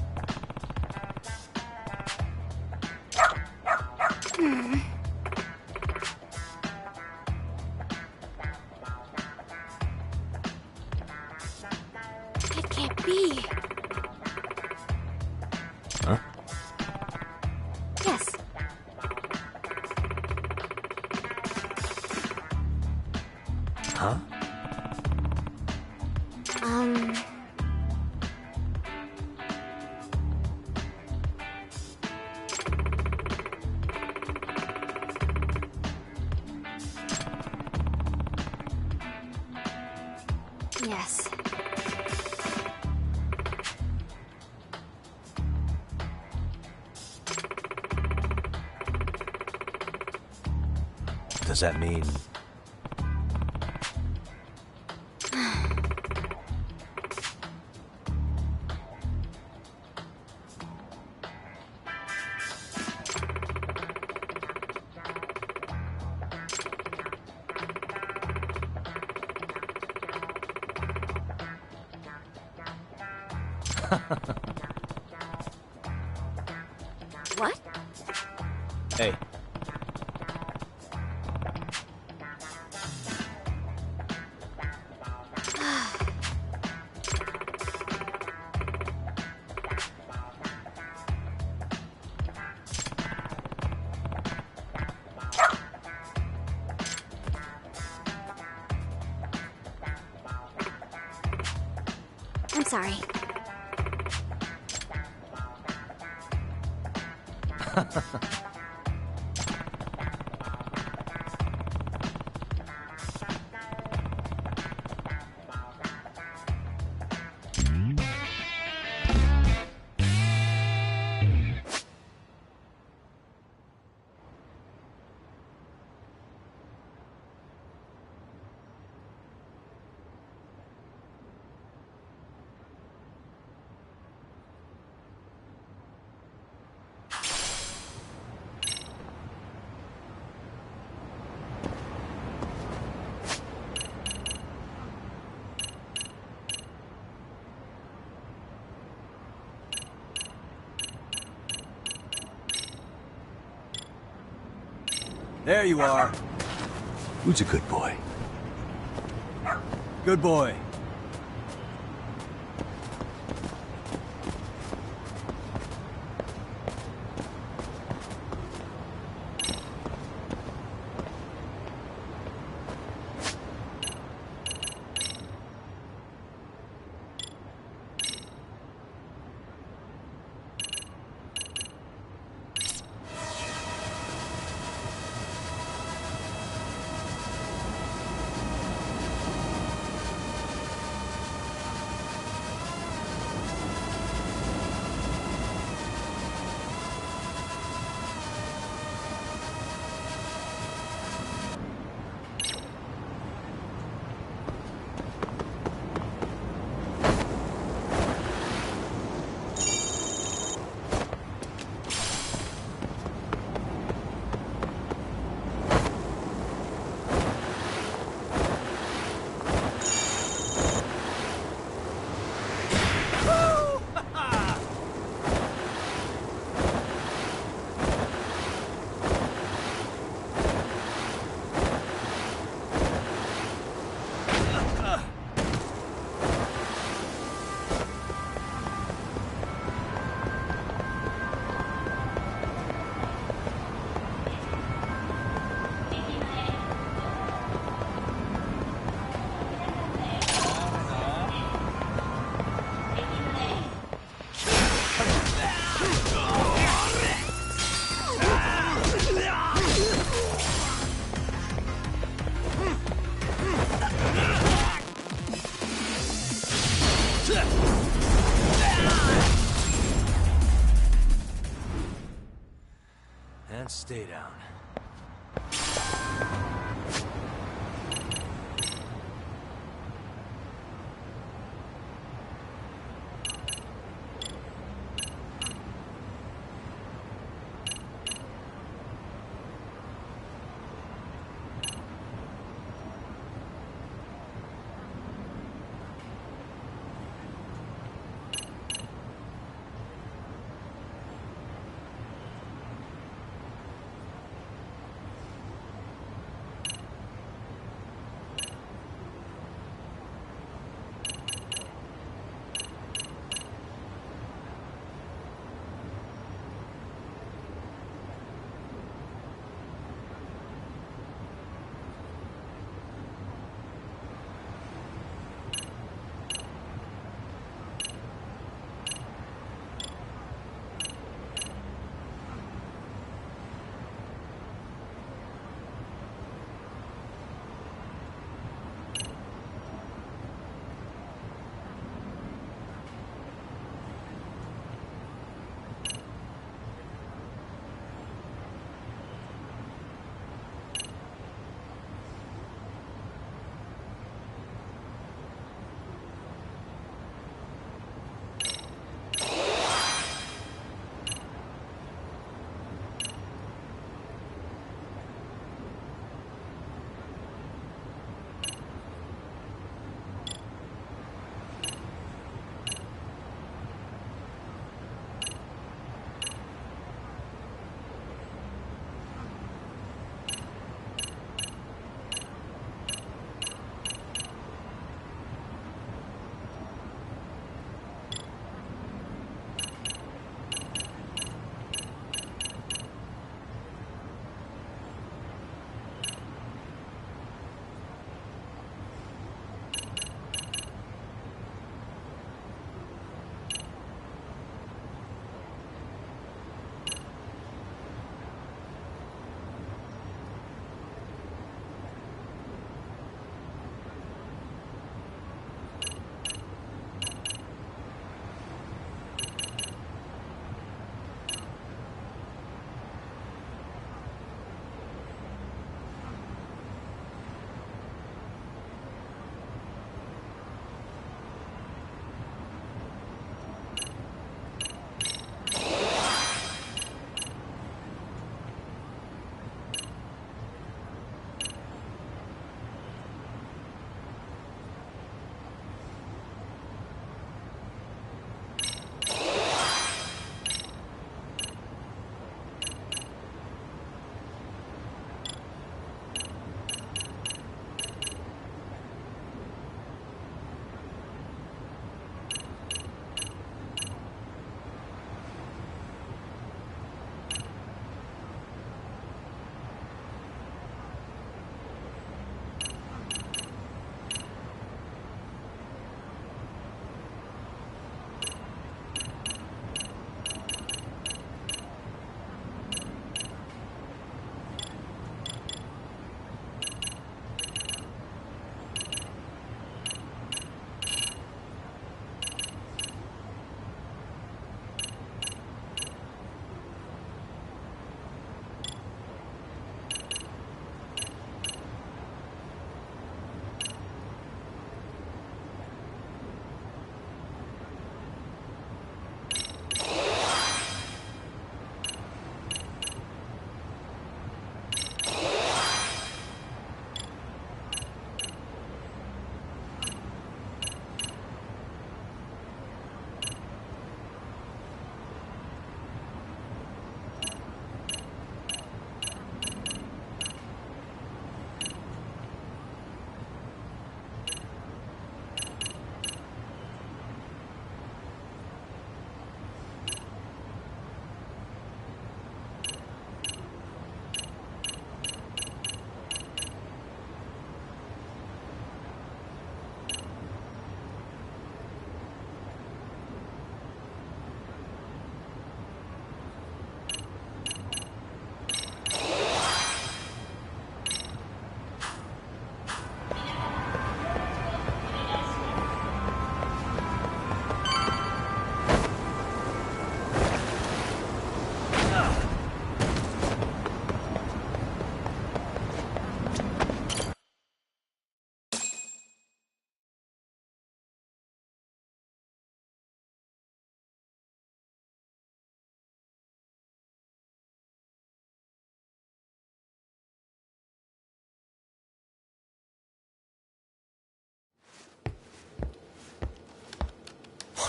It can't be. Huh? Yes. Huh? Yes. Does that mean... What? Hey. I'm sorry. There you are. Who's a good boy? Good boy.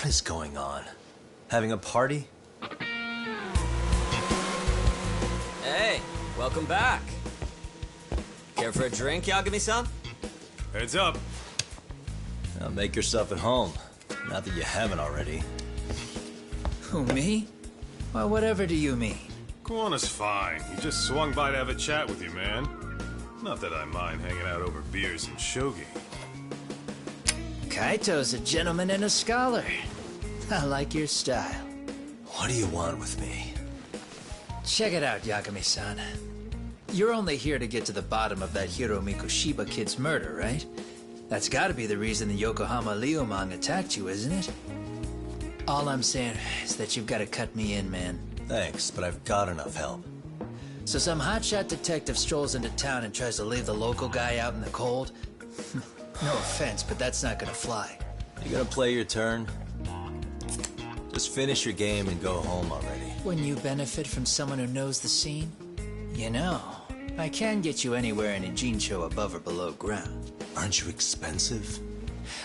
What is going on? Having a party? Hey, welcome back. Care for a drink, Yagami-san? Heads up. Now make yourself at home. Not that you haven't already. Who, me? Well, whatever do you mean? Kuwana's fine. He just swung by to have a chat with you, man. Not that I mind hanging out over beers and shogi. Kaito's a gentleman and a scholar. I like your style. What do you want with me? Check it out, Yagami-san. You're only here to get to the bottom of that Hiro Mikoshiba kid's murder, right? That's gotta be the reason the Yokohama Liumang attacked you, isn't it? All I'm saying is that you've gotta cut me in, man. Thanks, but I've got enough help. So some hotshot detective strolls into town and tries to leave the local guy out in the cold? No offense, but that's not gonna fly. You gonna play your turn? Just finish your game and go home already. When you benefit from someone who knows the scene? You know, I can get you anywhere in a Jincho above or below ground. Aren't you expensive?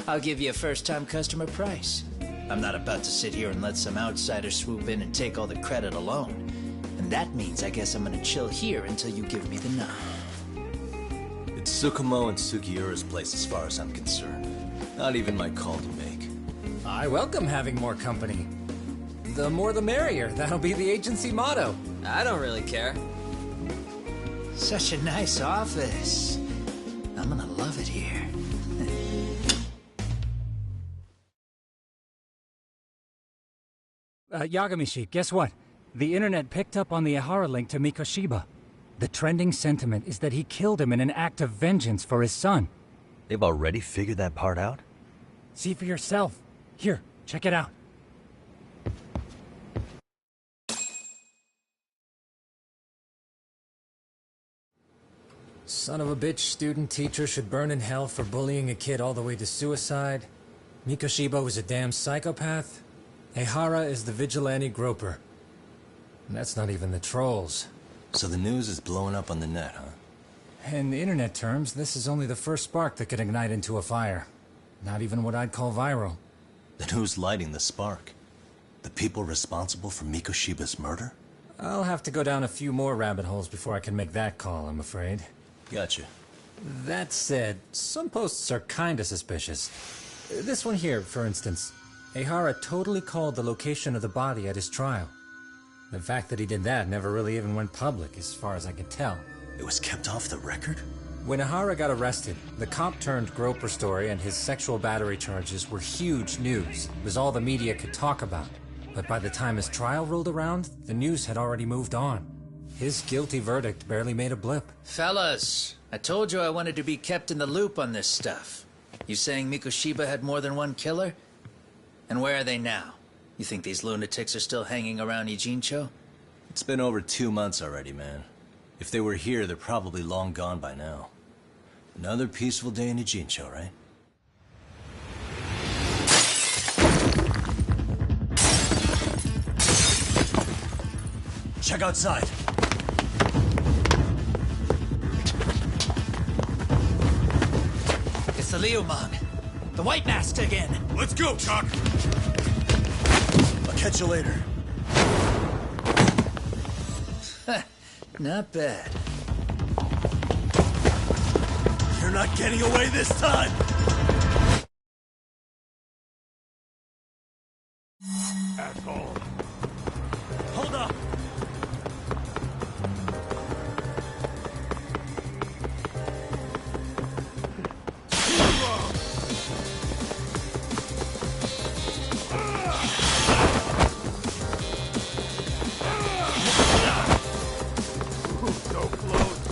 I'll give you a first-time customer price. I'm not about to sit here and let some outsider swoop in and take all the credit alone. And that means I guess I'm gonna chill here until you give me the nod. It's Tsukumo and Sugiura's place as far as I'm concerned. Not even my call to make. I welcome having more company. The more the merrier. That'll be the agency motto. I don't really care. Such a nice office. I'm gonna love it here. Yagami-shi, guess what? The internet picked up on the Ehara link to Mikoshiba. The trending sentiment is that he killed him in an act of vengeance for his son. They've already figured that part out? See for yourself. Here, check it out. Son of a bitch student teacher should burn in hell for bullying a kid all the way to suicide. Mikoshiba was a damn psychopath. Ehara is the vigilante groper. And that's not even the trolls. So the news is blowing up on the net, huh? In internet terms, this is only the first spark that could ignite into a fire. Not even what I'd call viral. Then who's lighting the spark? The people responsible for Mikoshiba's murder? I'll have to go down a few more rabbit holes before I can make that call, I'm afraid. Gotcha. That said, some posts are kinda suspicious. This one here, for instance. Ehara totally called the location of the body at his trial. The fact that he did that never really even went public, as far as I can tell. It was kept off the record? When Ehara got arrested, the cop-turned-groper story and his sexual battery charges were huge news. It was all the media could talk about. But by the time his trial rolled around, the news had already moved on. His guilty verdict barely made a blip. Fellas, I told you I wanted to be kept in the loop on this stuff. You saying Mikoshiba had more than one killer? And where are they now? You think these lunatics are still hanging around Ijincho? It's been over 2 months already, man. If they were here, they're probably long gone by now. Another peaceful day in Ijincho, right? Check outside. It's the Liumang. The White Mask again. Let's go, Chuck! I'll catch you later. Not bad. You're not getting away this time! Asshole. Hold up! So close.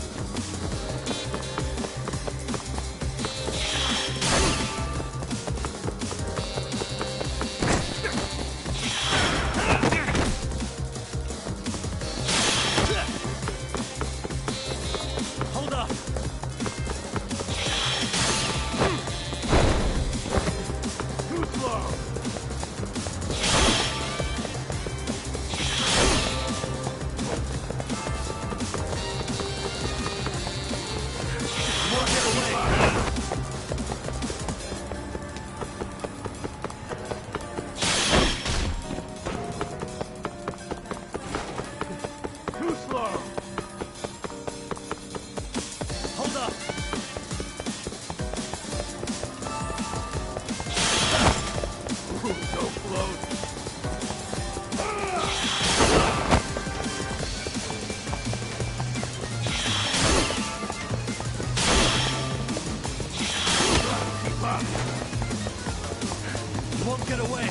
get away!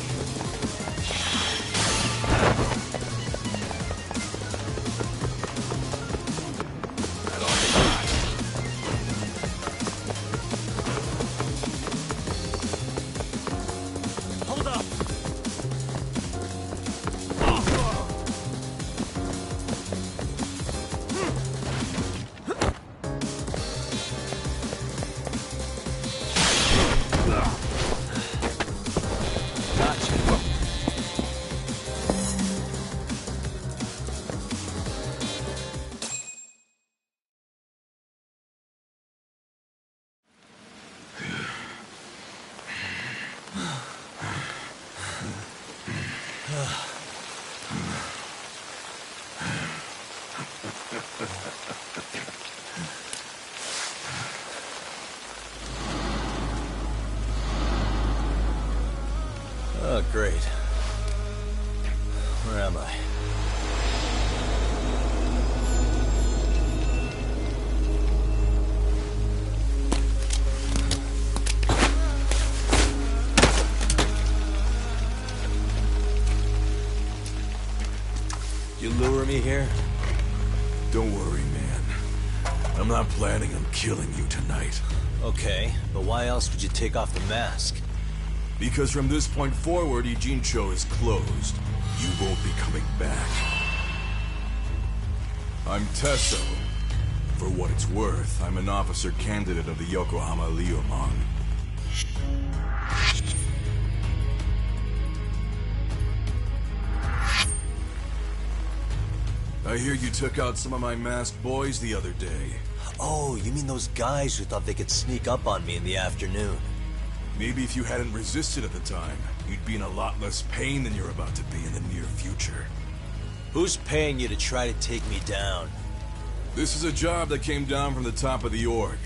Hold up! Oh, great. Where am I? You lure me here? Don't worry, man. I'm not planning on killing you tonight. Okay, but why else would you take off the mask? Because from this point forward, Ijincho is closed. You won't be coming back. I'm Tesso. For what it's worth, I'm an officer candidate of the Yokohama Leomon. I hear you took out some of my masked boys the other day. Oh, you mean those guys who thought they could sneak up on me in the afternoon? Maybe if you hadn't resisted at the time, you'd be in a lot less pain than you're about to be in the near future. Who's paying you to try to take me down? This is a job that came down from the top of the org.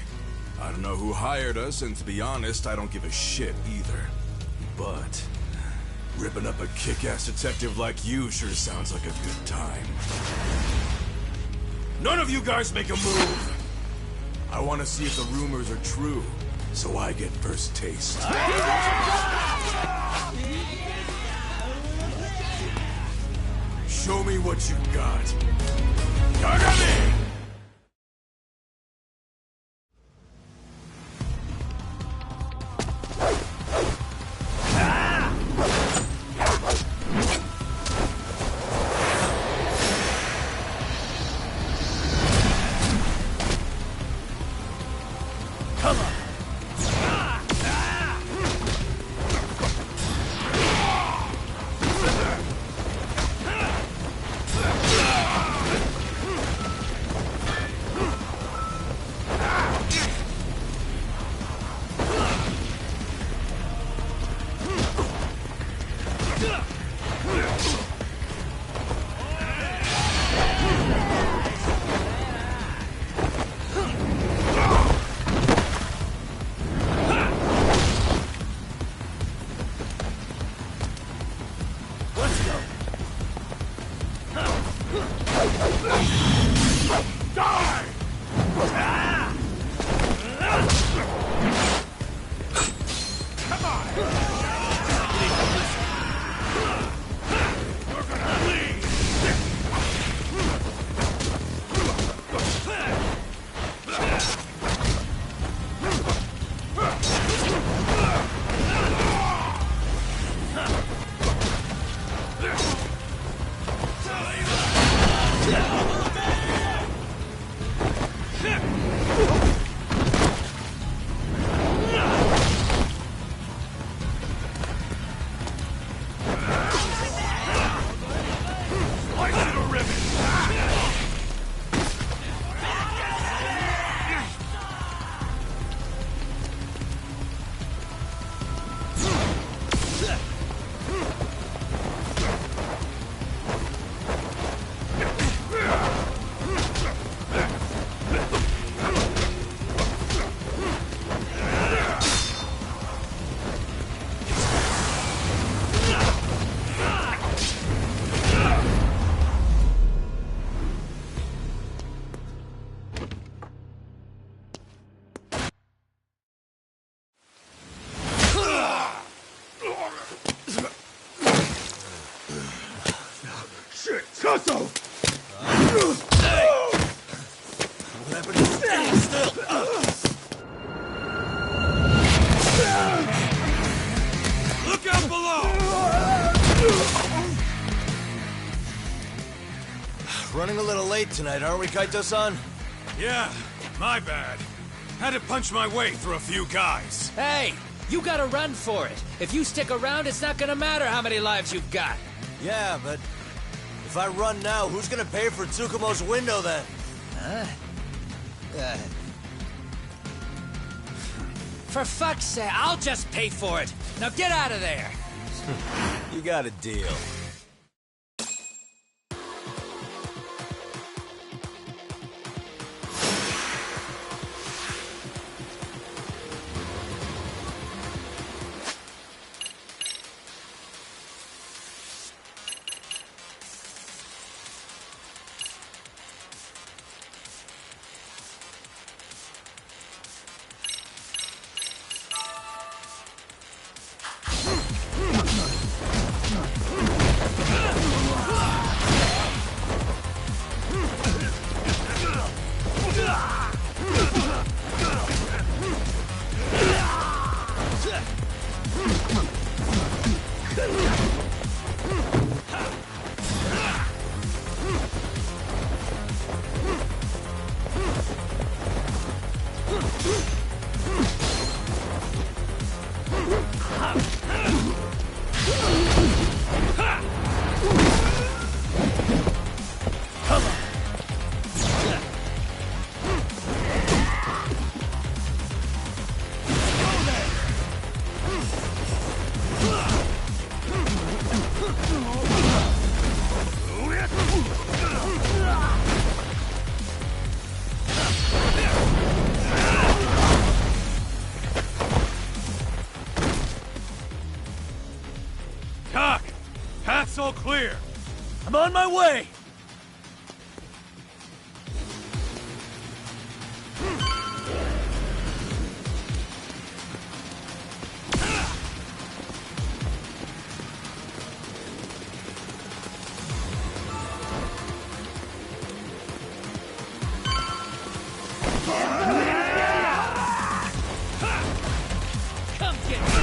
I don't know who hired us, and to be honest, I don't give a shit either. But ripping up a kick-ass detective like you sure sounds like a good time. None of you guys make a move! I want to see if the rumors are true, so I get first taste. Show me what you got. Yagami! late tonight, aren't we, Kaito-san? Yeah, my bad. Had to punch my way through a few guys. Hey, you gotta run for it. If you stick around, it's not gonna matter how many lives you've got. Yeah, but if I run now, who's gonna pay for Tsukumo's window then? Huh? For fuck's sake, I'll just pay for it. Now get out of there. You got a deal. Doc! Path's all clear! I'm on my way! Come get me!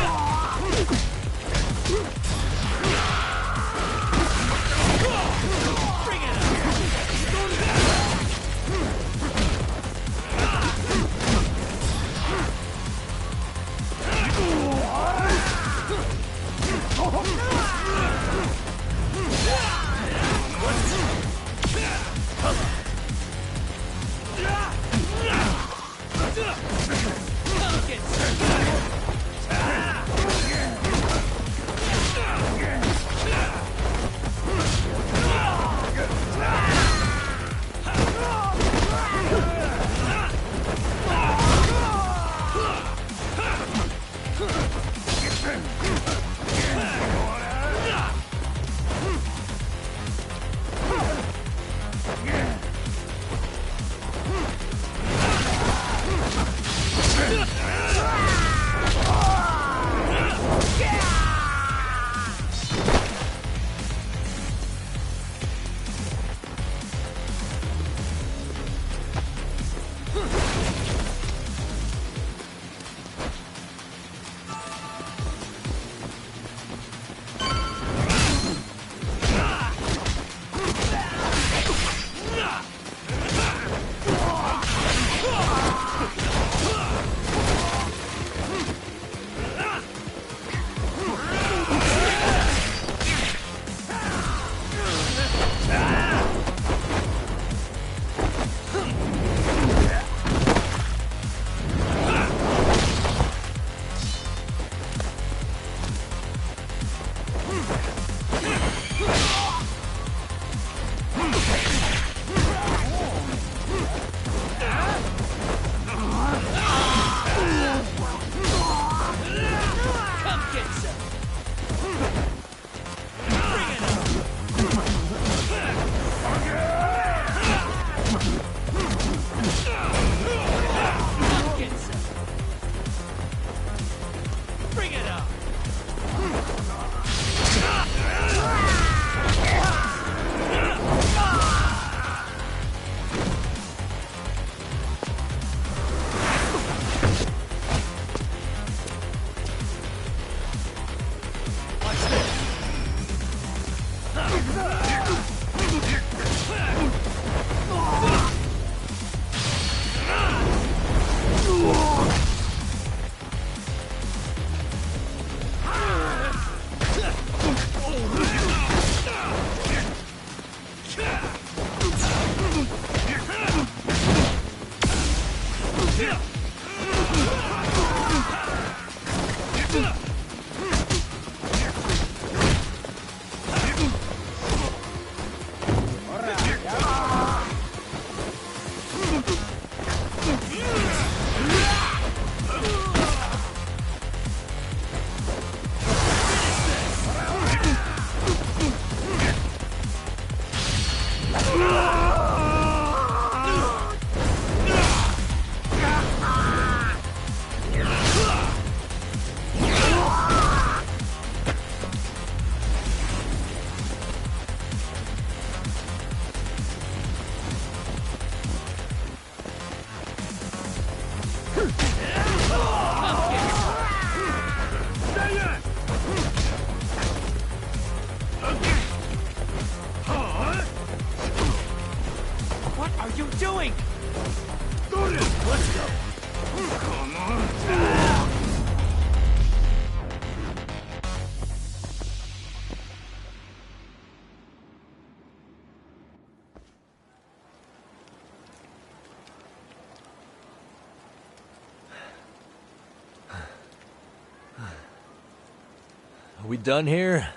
we done here?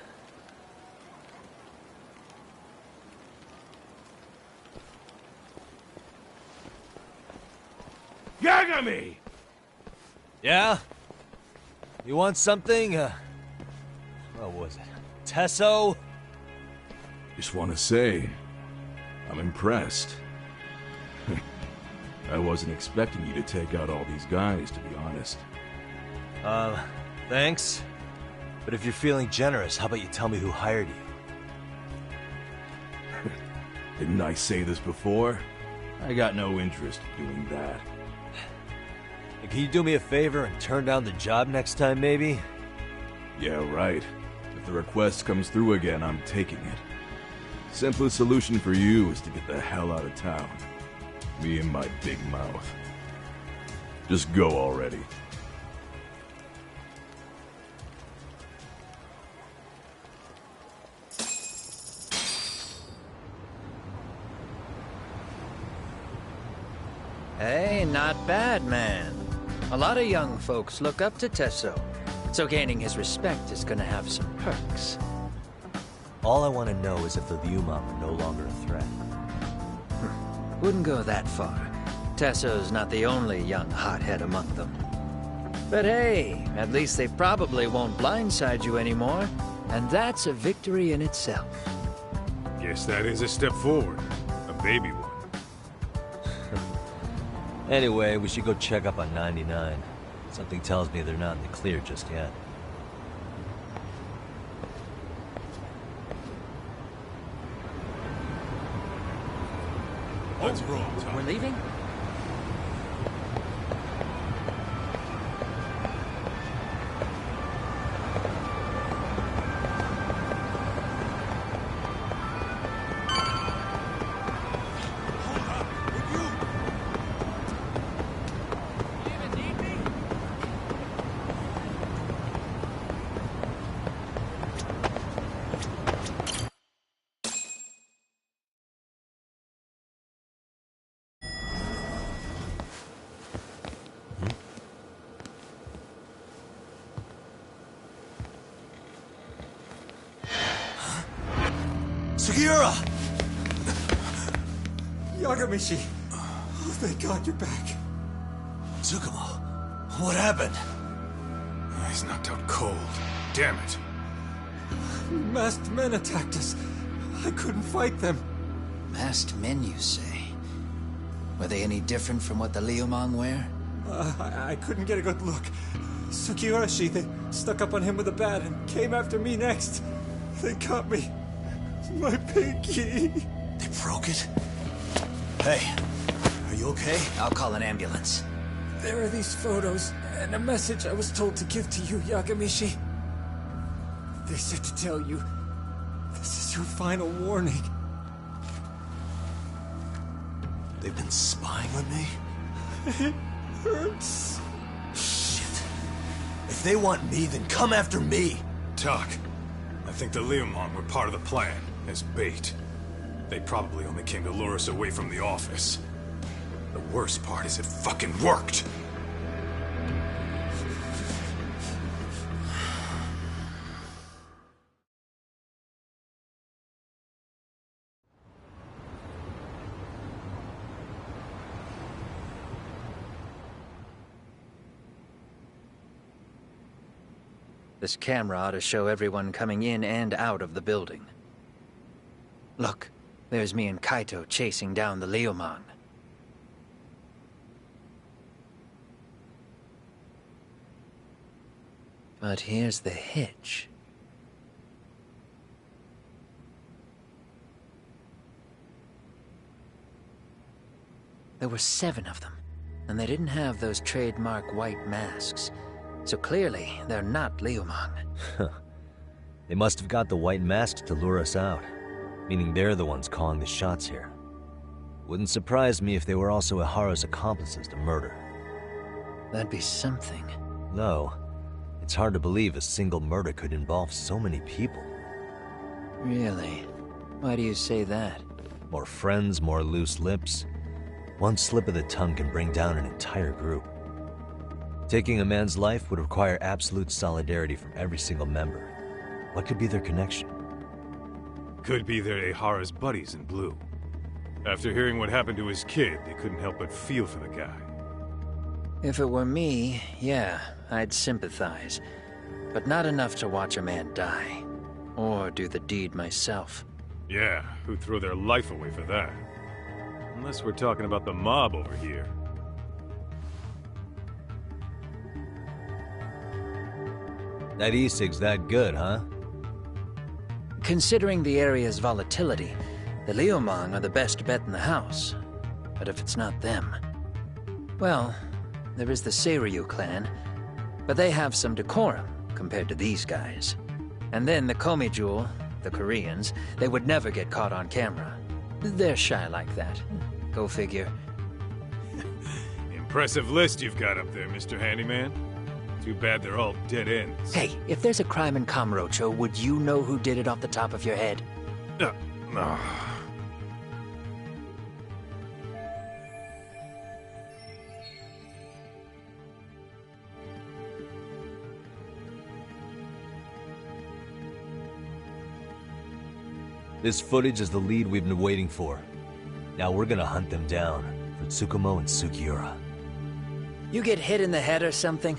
Yagami! Yeah? You want something? What was it? Tesso? Just want to say, I'm impressed. I wasn't expecting you to take out all these guys, to be honest. Thanks. But if you're feeling generous, how about you tell me who hired you? Didn't I say this before? I got no interest in doing that. Can you do me a favor and turn down the job next time, maybe? Yeah, right. If the request comes through again, I'm taking it. Simplest solution for you is to get the hell out of town. Me and my big mouth. Just go already. Hey, not bad, man. A lot of young folks look up to Tesso, so gaining his respect is gonna have some perks. All I want to know is if the Liumang are no longer a threat. Wouldn't go that far. Tesso's not the only young hothead among them. But hey, at least they probably won't blindside you anymore, and that's a victory in itself. Guess that is a step forward. A baby one. Anyway, we should go check up on 99. Something tells me they're not in the clear just yet. Let's roll, Tom. We're leaving? Sugiura! Yagamishi! Oh, thank God you're back. Tsukumo, what happened? He's knocked out cold. Damn it. Masked men attacked us. I couldn't fight them. Masked men, you say? Were they any different from what the Liumang wear? I couldn't get a good look. Sugiurashi, they stuck up on him with a bat and came after me next. They got me. My pinky. They broke it? Hey, are you okay? I'll call an ambulance. There are these photos and a message I was told to give to you, Yagamishi. They said to tell you, this is your final warning. They've been spying on me? It hurts. Shit. If they want me, then come after me. Talk. I think the Liumang were part of the plan, as bait. They probably only came to lure us away from the office. The worst part is it fucking worked! This camera ought to show everyone coming in and out of the building. Look, there's me and Kaito chasing down the Liumang. But here's the hitch. There were 7 of them, and they didn't have those trademark white masks. So clearly, they're not Liumang. They must have got the white mask to lure us out, meaning they're the ones calling the shots here. Wouldn't surprise me if they were also Ihara's accomplices to murder. That'd be something. No, it's hard to believe a single murder could involve so many people. Really? Why do you say that? More friends, more loose lips. One slip of the tongue can bring down an entire group. Taking a man's life would require absolute solidarity from every single member. What could be their connection? Could be they're Ehara's buddies in blue. After hearing what happened to his kid, they couldn't help but feel for the guy. If it were me, yeah, I'd sympathize. But not enough to watch a man die. Or do the deed myself. Yeah, who'd throw their life away for that? Unless we're talking about the mob over here. That e-cig's that good, huh? Considering the area's volatility, the Liumang are the best bet in the house. But if it's not them... Well, there is the Seiryu clan, but they have some decorum compared to these guys. And then the Komijul, the Koreans, they would never get caught on camera. They're shy like that. Go figure. Impressive list you've got up there, Mr. Handyman. Too bad they're all dead ends. Hey, if there's a crime in Kamurocho, would you know who did it off the top of your head? No. This footage is the lead we've been waiting for. Now we're gonna hunt them down for Tsukumo and Sugiura. You get hit in the head or something?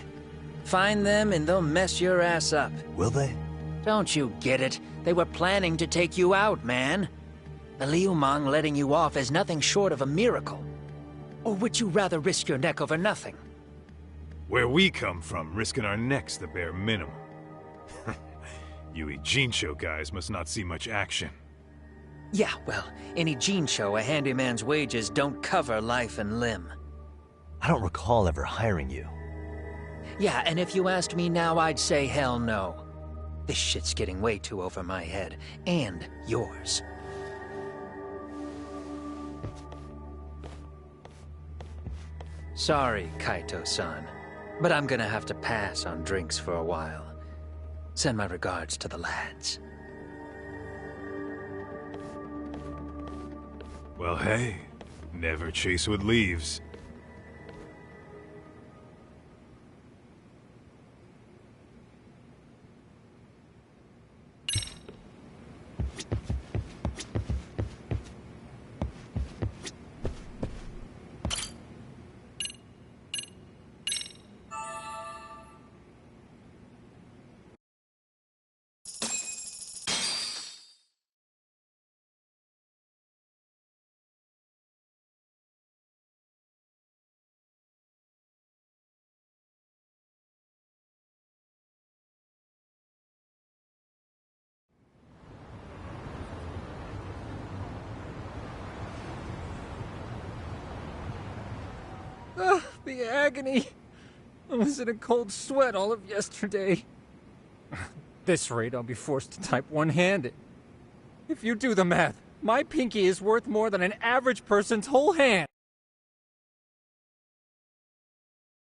Find them and they'll mess your ass up. Will they? Don't you get it? They were planning to take you out, man. The Liumang letting you off is nothing short of a miracle. Or would you rather risk your neck over nothing? Where we come from, risking our necks the bare minimum. You Ijincho guys must not see much action. Yeah, well, in Ijincho, a handyman's wages don't cover life and limb. I don't recall ever hiring you. Yeah, and if you asked me now, I'd say hell no. This shit's getting way too over my head. And yours. Sorry, Kaito-san. But I'm gonna have to pass on drinks for a while. Send my regards to the lads. Well, hey. Never chase what leaves. The agony! I was in a cold sweat all of yesterday. At this rate, I'll be forced to type one-handed. If you do the math, my pinky is worth more than an average person's whole hand.